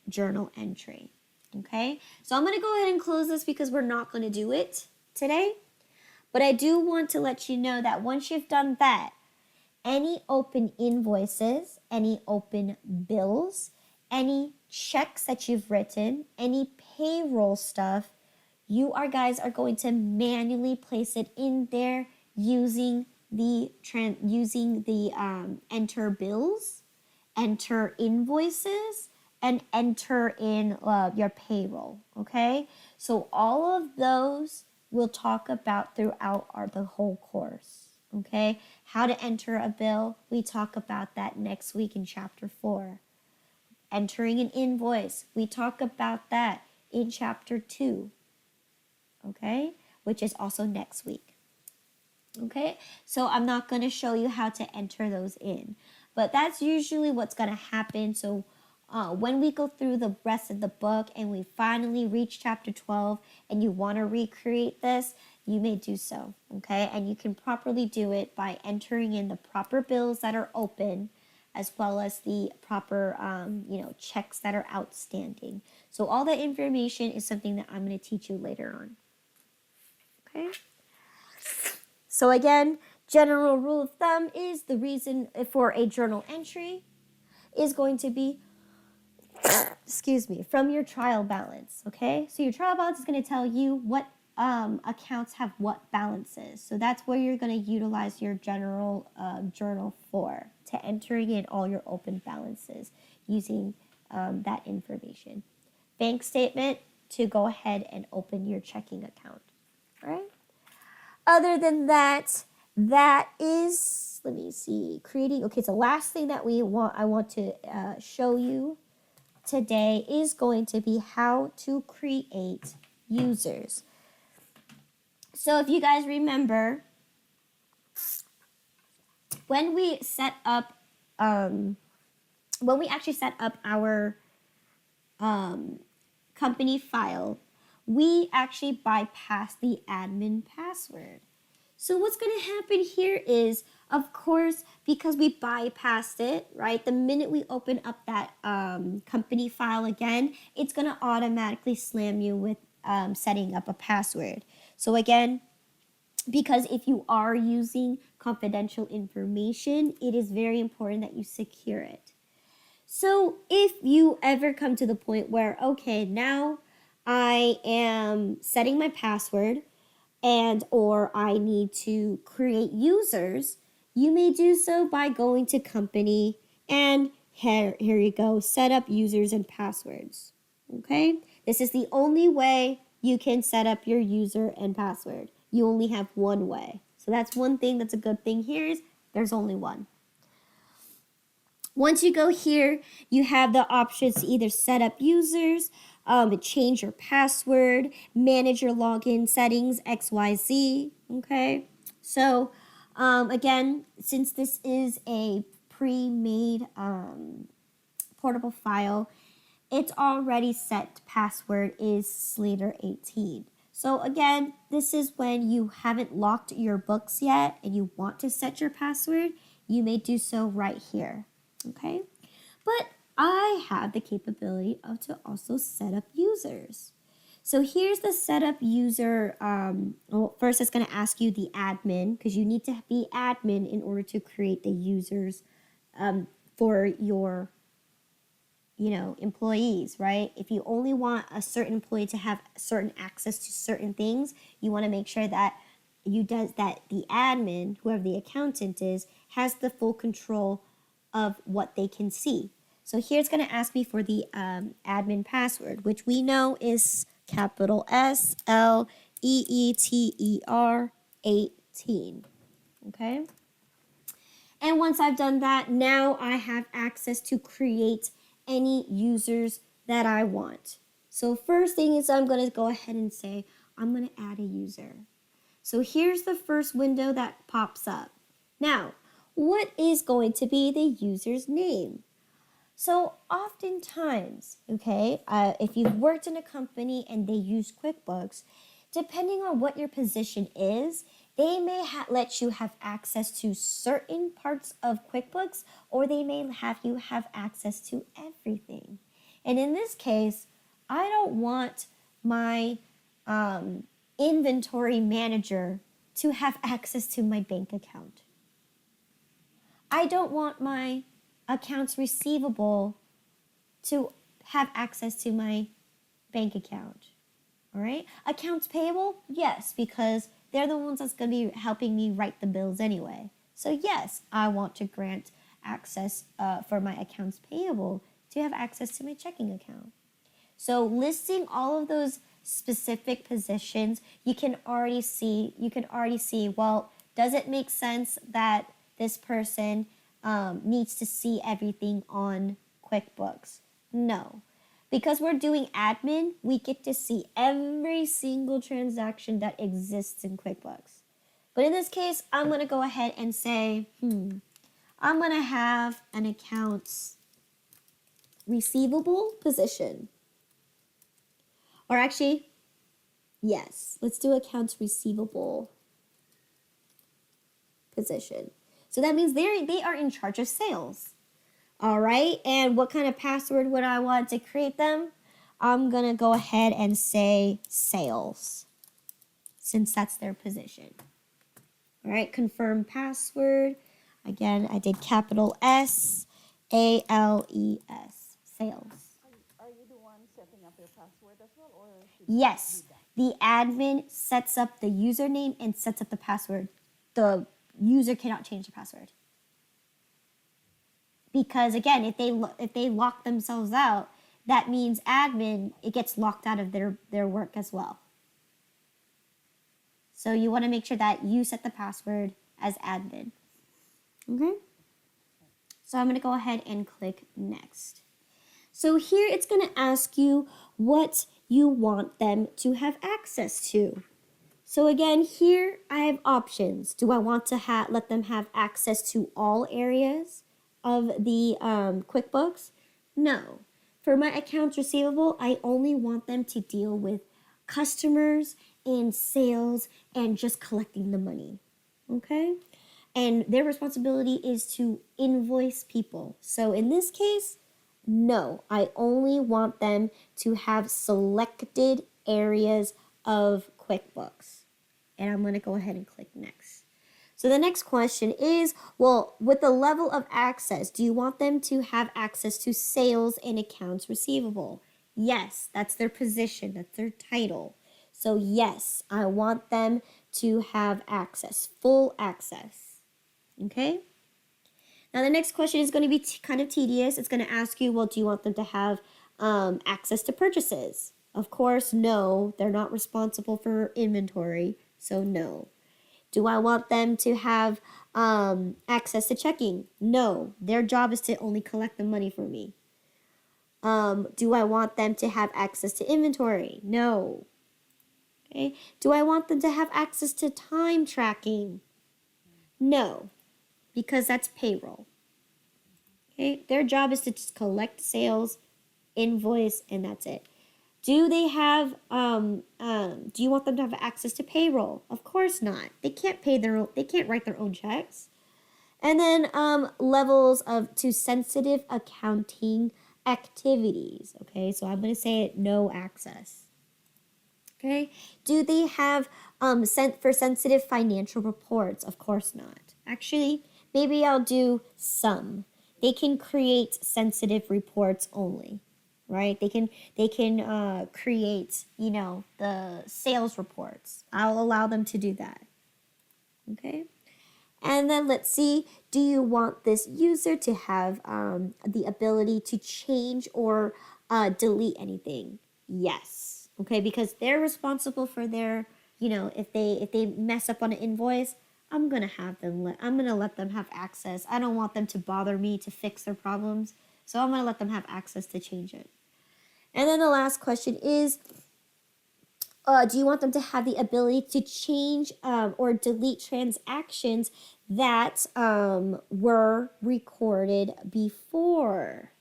journal entry. Okay, so I'm going to go ahead and close this because we're not going to do it today. But I do want to let you know that once you've done that, any open invoices, any open bills, any checks that you've written, any payroll stuff, you guys are going to manually place it in there using the enter bills, enter invoices, and enter in your payroll. Okay, so all of those we'll talk about throughout the whole course. Okay, how to enter a bill, we talk about that next week in chapter 4. Entering an invoice, we talk about that in chapter 2. Okay, which is also next week. Okay, so I'm not going to show you how to enter those in, but that's usually what's going to happen. So when we go through the rest of the book and we finally reach chapter 12 and you want to recreate this, you may do so, okay? And you can properly do it by entering in the proper bills that are open as well as the proper, checks that are outstanding. So all that information is something that I'm going to teach you later on, okay? So again, general rule of thumb is the reason for a journal entry is going to be excuse me, from your trial balance, okay? So your trial balance is going to tell you what accounts have what balances. So that's where you're going to utilize your general journal for, to entering in all your open balances using that information. Bank statement to go ahead and open your checking account, all right? Other than that, that is, let me see, creating, okay, so last thing that I want to show you today is going to be how to create users. So if you guys remember, when we set up, when we actually set up our company file, we actually bypassed the admin password. So what's going to happen here is, of course, because we bypassed it, right? The minute we open up that company file again, it's going to automatically slam you with setting up a password. So again, because if you are using confidential information, it is very important that you secure it. So if you ever come to the point where, okay, now I am setting my password and or I need to create users, you may do so by going to company and here you go, set up users and passwords. Okay? This is the only way you can set up your user and password. You only have one way. So that's one thing that's a good thing here is there's only one. Once you go here, you have the options to either set up users, change your password, manage your login settings, XYZ, okay? So, again, since this is a pre-made portable file, it's already set password is Slater18. So again, this is when you haven't locked your books yet and you want to set your password, you may do so right here, okay? But I have the capability of to also set up users. So here's the setup user. Well, first it's going to ask you the admin because you need to be admin in order to create the users for your employees, right? If you only want a certain employee to have certain access to certain things, you want to make sure that the admin, whoever the accountant is, has the full control of what they can see. So here it's going to ask me for the admin password, which we know is capital SLEETER 18. Okay? And once I've done that, now I have access to create any users that I want. So first thing is I'm going to go ahead and say, I'm going to add a user. So here's the first window that pops up. Now, what is going to be the user's name? So oftentimes, okay, if you've worked in a company and they use QuickBooks, depending on what your position is, they may let you have access to certain parts of QuickBooks, or they may have you have access to everything. And in this case, I don't want my inventory manager to have access to my bank account. I don't want my accounts receivable to have access to my bank account. All right? Accounts payable, yes, because they're the ones that's going to be helping me write the bills anyway. So yes, I want to grant access for my accounts payable to have access to my checking account. So listing all of those specific positions, you can already see, well, does it make sense that this person needs to see everything on QuickBooks? No. Because we're doing admin, we get to see every single transaction that exists in QuickBooks. But in this case, I'm going to go ahead and say, I'm going to have an accounts receivable position. Or actually, yes, let's do accounts receivable position. So that means they are in charge of sales. All right, and what kind of password would I want to create them? I'm going to go ahead and say sales, since that's their position. All right, confirm password. Again, I did capital SALES, sales. password as well, or should Yes, do that? the admin sets up the username and sets up the password. The user cannot change the password. Because again, if they lock themselves out, that means admin, it gets locked out of their work as well. So you want to make sure that you set the password as admin. Okay? So I'm going to go ahead and click next. So here it's going to ask you what you want them to have access to. So again, here I have options. Do I want to let them have access to all areas of the QuickBooks? No. For my accounts receivable, I only want them to deal with customers and sales and just collecting the money. Okay? And their responsibility is to invoice people. So in this case, no, I only want them to have selected areas of QuickBooks. And I'm going to go ahead and click next. So the next question is, well, with the level of access, do you want them to have access to sales and accounts receivable? Yes, that's their position, that's their title. So yes, I want them to have access, full access. Okay? Now the next question is going to be kind of tedious. It's going to ask you, well, do you want them to have access to purchases? Of course, no. They're not responsible for inventory, so no. Do I want them to have access to checking? No. Their job is to only collect the money for me. Do I want them to have access to inventory? No. Okay. Do I want them to have access to time tracking? No, because that's payroll. Okay. Their job is to just collect sales, invoice, and that's it. Do they have, do you want them to have access to payroll? Of course not. They can't they can't write their own checks. And then levels to sensitive accounting activities. Okay, so I'm going to say it, no access. Okay, do they have for sensitive financial reports? Of course not. Actually, maybe I'll do some. They can create sensitive reports only. Right? They can create, the sales reports. I'll allow them to do that. Okay? And then let's see, do you want this user to have the ability to change or delete anything? Yes. Okay, because they're responsible for their, if they mess up on an invoice, I'm gonna let them have access. I don't want them to bother me to fix their problems, so I'm gonna let them have access to change it. And then the last question is, do you want them to have the ability to change or delete transactions that were recorded before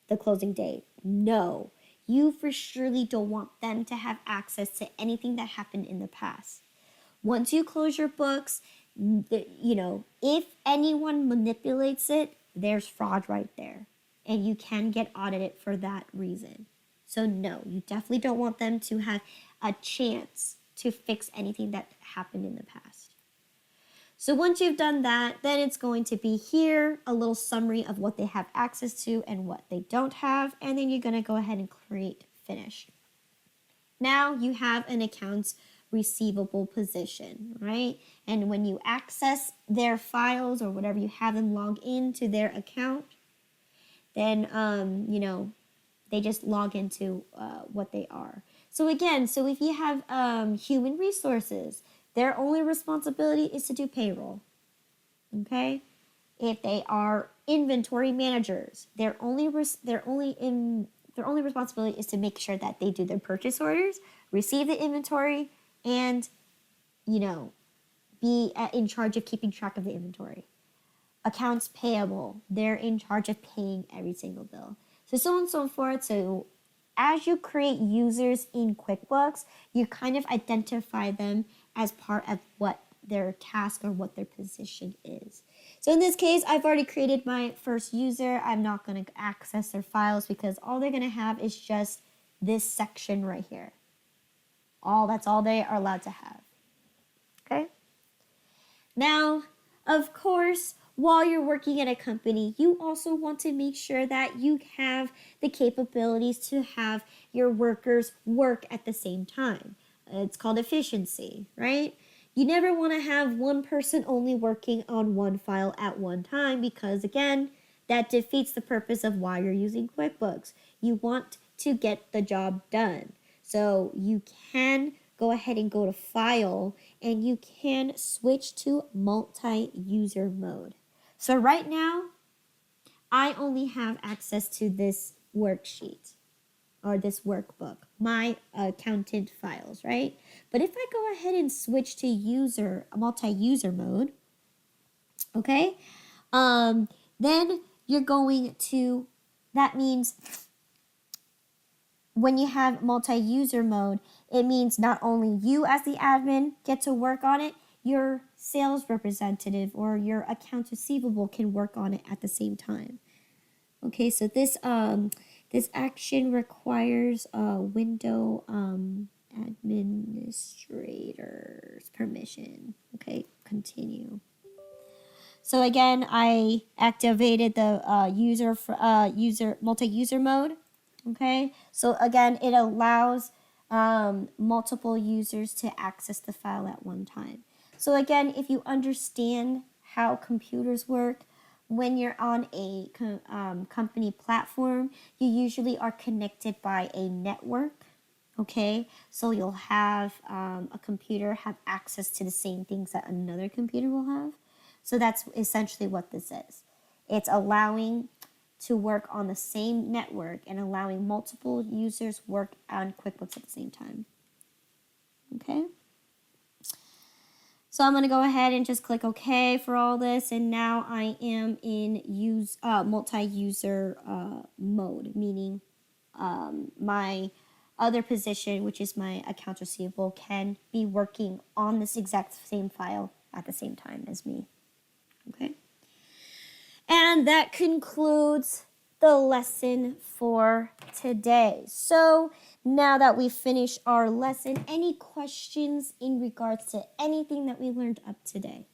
the closing date? No. You for surely don't want them to have access to anything that happened in the past. Once you close your books, if anyone manipulates it, there's fraud right there. And you can get audited for that reason. So no, you definitely don't want them to have a chance to fix anything that happened in the past. So once you've done that, then it's going to be here, a little summary of what they have access to and what they don't have. And then you're going to go ahead and create finish. Now you have an accounts receivable position, right? And when you access their files or whatever you have them log into their account, then, they just log into what they are. So again, if you have human resources, their only responsibility is to do payroll. Okay? If they are inventory managers, their only responsibility is to make sure that they do their purchase orders, receive the inventory, and be in charge of keeping track of the inventory. Accounts payable, they're in charge of paying every single bill. So on and so forth. So as you create users in QuickBooks, you kind of identify them as part of what their task or what their position is. So in this case, I've already created my first user. I'm not going to access their files because all they're going to have is just this section right here. That's all they are allowed to have. Okay? Now, of course, while you're working at a company, you also want to make sure that you have the capabilities to have your workers work at the same time. It's called efficiency, right? You never want to have one person only working on one file at one time because, again, that defeats the purpose of why you're using QuickBooks. You want to get the job done. So you can go ahead and go to File and you can switch to multi-user mode. So right now, I only have access to this worksheet or this workbook, my accountant files, right? But if I go ahead and switch to multi-user mode, okay, then you're going to, that means when you have multi-user mode, it means not only you as the admin get to work on it, your sales representative or your accounts receivable can work on it at the same time. Okay, so this action requires a window administrator's permission. Okay, continue. So again, I activated the multi-user mode. Okay, so again, it allows multiple users to access the file at one time. So again, if you understand how computers work, when you're on a company platform, you usually are connected by a network. Okay, so you'll have a computer have access to the same things that another computer will have. So that's essentially what this is. It's allowing to work on the same network and allowing multiple users work on QuickBooks at the same time. Okay. So I'm going to go ahead and just click OK for all this. And now I am in multi-user mode, meaning my other position, which is my accounts receivable, can be working on this exact same file at the same time as me. Okay. And that concludes the lesson for today. So now that we've finished our lesson, any questions in regards to anything that we learned up today?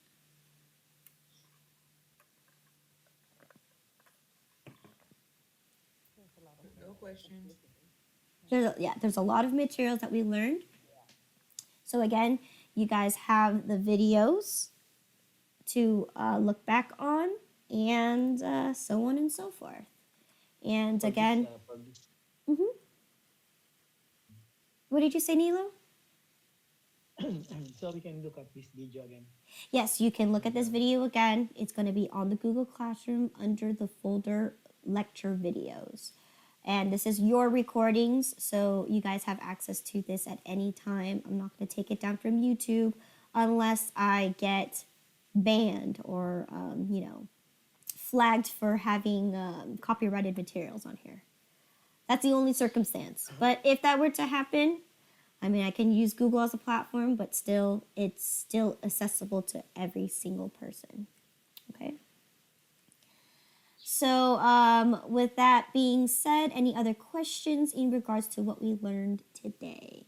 No questions. There's a lot of materials that we learned. So again, you guys have the videos to look back on, and so on and so forth. And again, what did you say, Nilo? So we can look at this video again. Yes, you can look at this video again. It's going to be on the Google Classroom under the folder lecture videos. And this is your recordings, so you guys have access to this at any time. I'm not going to take it down from YouTube unless I get banned or, flagged for having copyrighted materials on here. That's the only circumstance. But if that were to happen, I can use Google as a platform, but still, it's still accessible to every single person. Okay? So with that being said, any other questions in regards to what we learned today?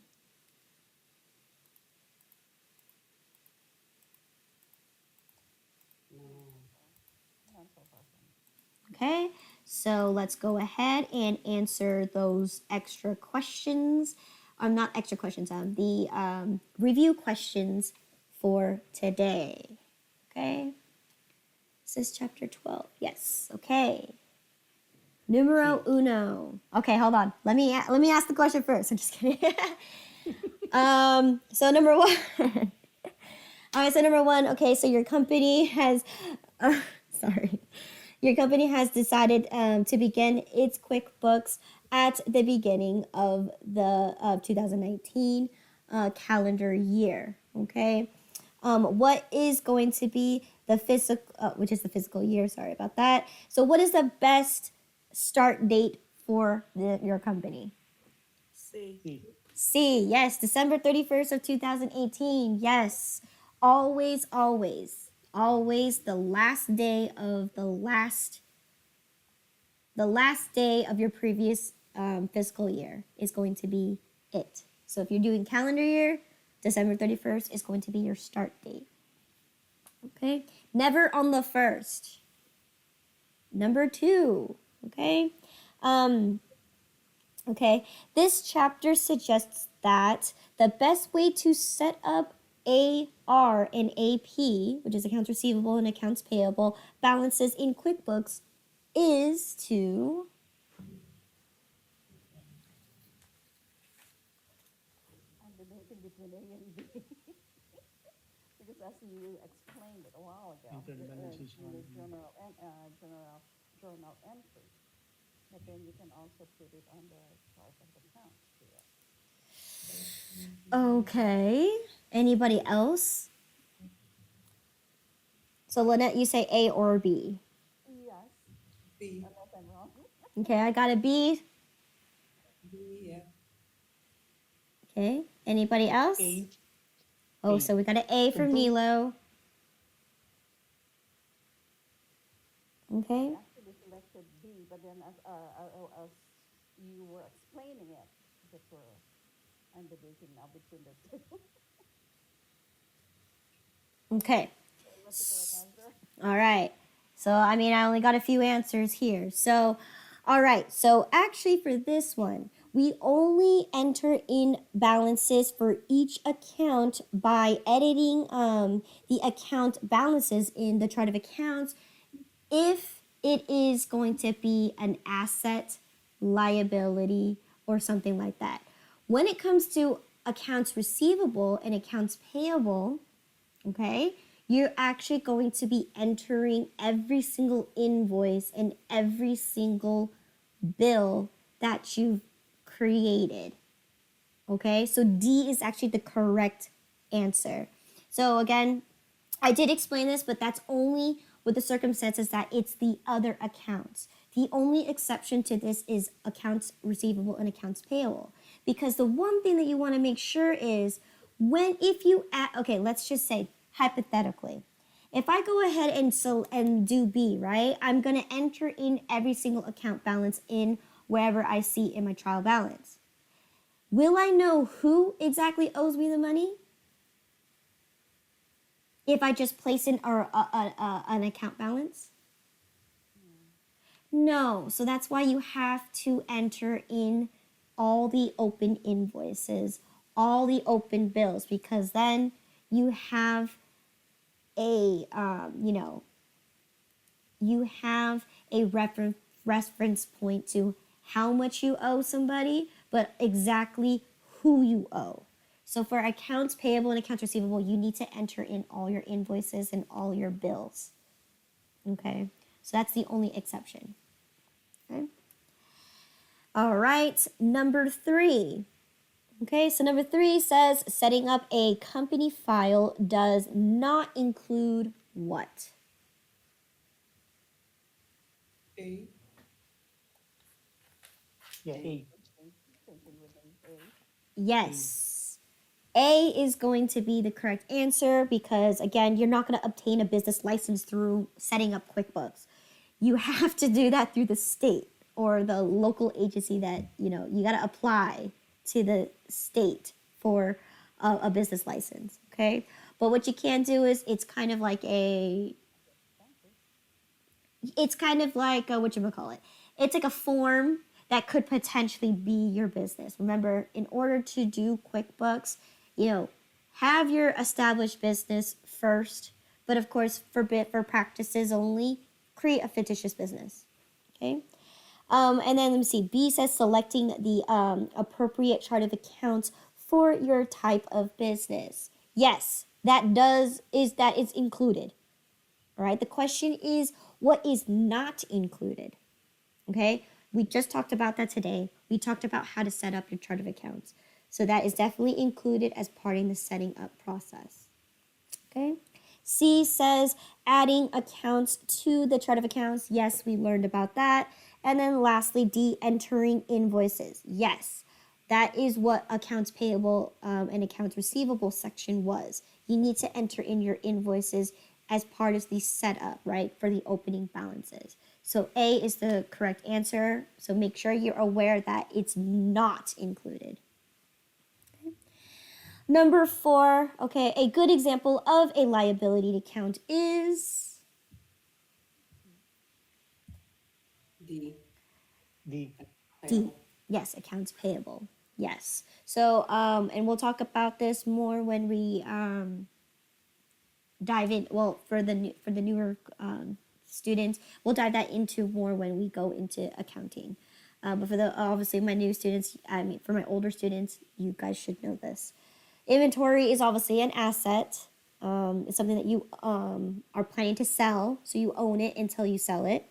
Okay, so let's go ahead and answer those extra questions. Not extra questions, the review questions for today. Okay, this is chapter 12. Yes, okay. Numero uno. Okay, hold on. Let me ask the question first. I'm just kidding. So number one. All right, so number one. Okay, so your company has, your company has decided to begin its QuickBooks at the beginning of the 2019 calendar year. Okay, what is going to be the fiscal year? Sorry about that. So, what is the best start date for your company? C. Yes, December 31st of 2018. Yes, always the last day of your previous fiscal year is going to be it. So if you're doing calendar year, December 31st is going to be your start date. Okay, never on the first. Number 2, okay? Okay, this chapter suggests that the best way to set up AR and AP, which is accounts receivable and accounts payable, balances in QuickBooks is to Combination between A and B. Because as you explained it a while ago, Enter the balances in the one. journal entry, but then you can also put it on the chart of accounts here. okay. Anybody else? So Lynette, you say A or B. Yes, B. unless I'm wrong. Okay, I got a B. B, yeah. Okay. Anybody else? A. Oh, A. so we got an A from Confirm. Nilo. Okay. I actually selected B, but then as you were explaining it, that's where I'm debating now between the two. Okay. What's the correct answer? All right. So, I mean, I only got a few answers here. So, all right. So, actually, for this one, we only enter in balances for each account by editing the account balances in the chart of accounts if it is going to be an asset, liability, or something like that. When it comes to accounts receivable and accounts payable, okay, you're actually going to be entering every single invoice and every single bill that you've created. Okay, so D is actually the correct answer. So again, I did explain this, but that's only with the circumstances that it's the other accounts. The only exception to this is accounts receivable and accounts payable. Because the one thing that you want to make sure is if you add, okay, let's just say hypothetically, if I go ahead and do B, right, I'm going to enter in every single account balance in wherever I see in my trial balance. Will I know who exactly owes me the money if I just place in an account balance? No. So that's why you have to enter in all the open invoices, all the open bills, because then you have a, you have a reference point to how much you owe somebody, but exactly who you owe. So for accounts payable and accounts receivable, you need to enter in all your invoices and all your bills. Okay, so that's the only exception. Okay. All right, number 3. Okay, so number 3 says setting up a company file does not include what? A. Yeah, A. Thinking within A. Yes. A is going to be the correct answer because, again, you're not going to obtain a business license through setting up QuickBooks. You have to do that through the state or the local agency that, you got to apply to the state for a business license, okay? But what you can do is it's kind of like whatchamacallit. It's like a form that could potentially be your business. Remember, in order to do QuickBooks, have your established business first, but of course, for practices only, create a fictitious business. Okay. And then let me see. B says selecting the appropriate chart of accounts for your type of business. Yes, that is included. All right. The question is, what is not included? Okay. We just talked about that today. We talked about how to set up your chart of accounts. So that is definitely included as part of the setting up process. Okay. C says adding accounts to the chart of accounts. Yes, we learned about that. And then lastly, D, entering invoices. Yes, that is what accounts payable and accounts receivable section was. You need to enter in your invoices as part of the setup, right, for the opening balances. So A is the correct answer. So make sure you're aware that it's not included. Okay. Number 4, okay, a good example of a liability account is D. D. D. Yes, accounts payable. Yes. So, and we'll talk about this more when we dive in. Well, for the newer students, we'll dive that into more when we go into accounting. But for the obviously my new students, I mean for my older students, you guys should know this. Inventory is obviously an asset. It's something that you are planning to sell, so you own it until you sell it.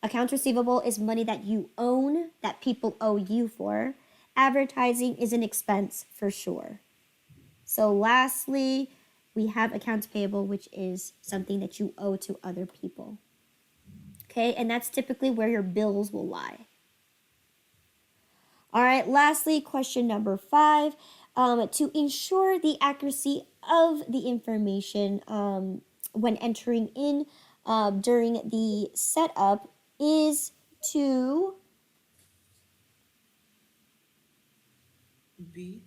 Accounts receivable is money that you own that people owe you for. Advertising is an expense for sure. So lastly, we have accounts payable, which is something that you owe to other people. Okay, and that's typically where your bills will lie. All right, lastly, question number 5. To ensure the accuracy of the information when entering in during the setup is to B.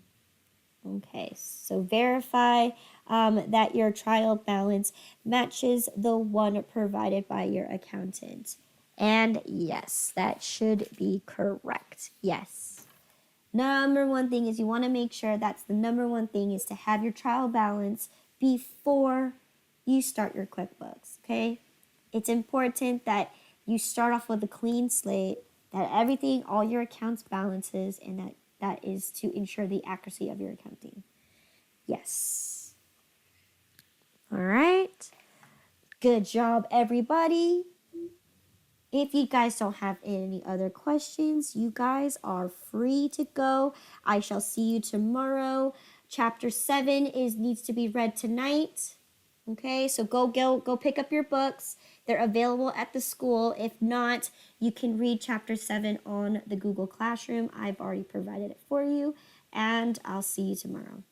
okay, so verify that your trial balance matches the one provided by your accountant. And yes, that should be correct. Yes. Number one thing is you want to make sure that's the number one thing is to have your trial balance before you start your QuickBooks, okay? It's important that you start off with a clean slate, that everything, all your accounts balances, and that is to ensure the accuracy of your accounting. Yes. All right. Good job, everybody. If you guys don't have any other questions, you guys are free to go. I shall see you tomorrow. Chapter 7 needs to be read tonight. Okay, so go pick up your books. They're available at the school. If not, you can read chapter 7 on the Google Classroom. I've already provided it for you, and I'll see you tomorrow.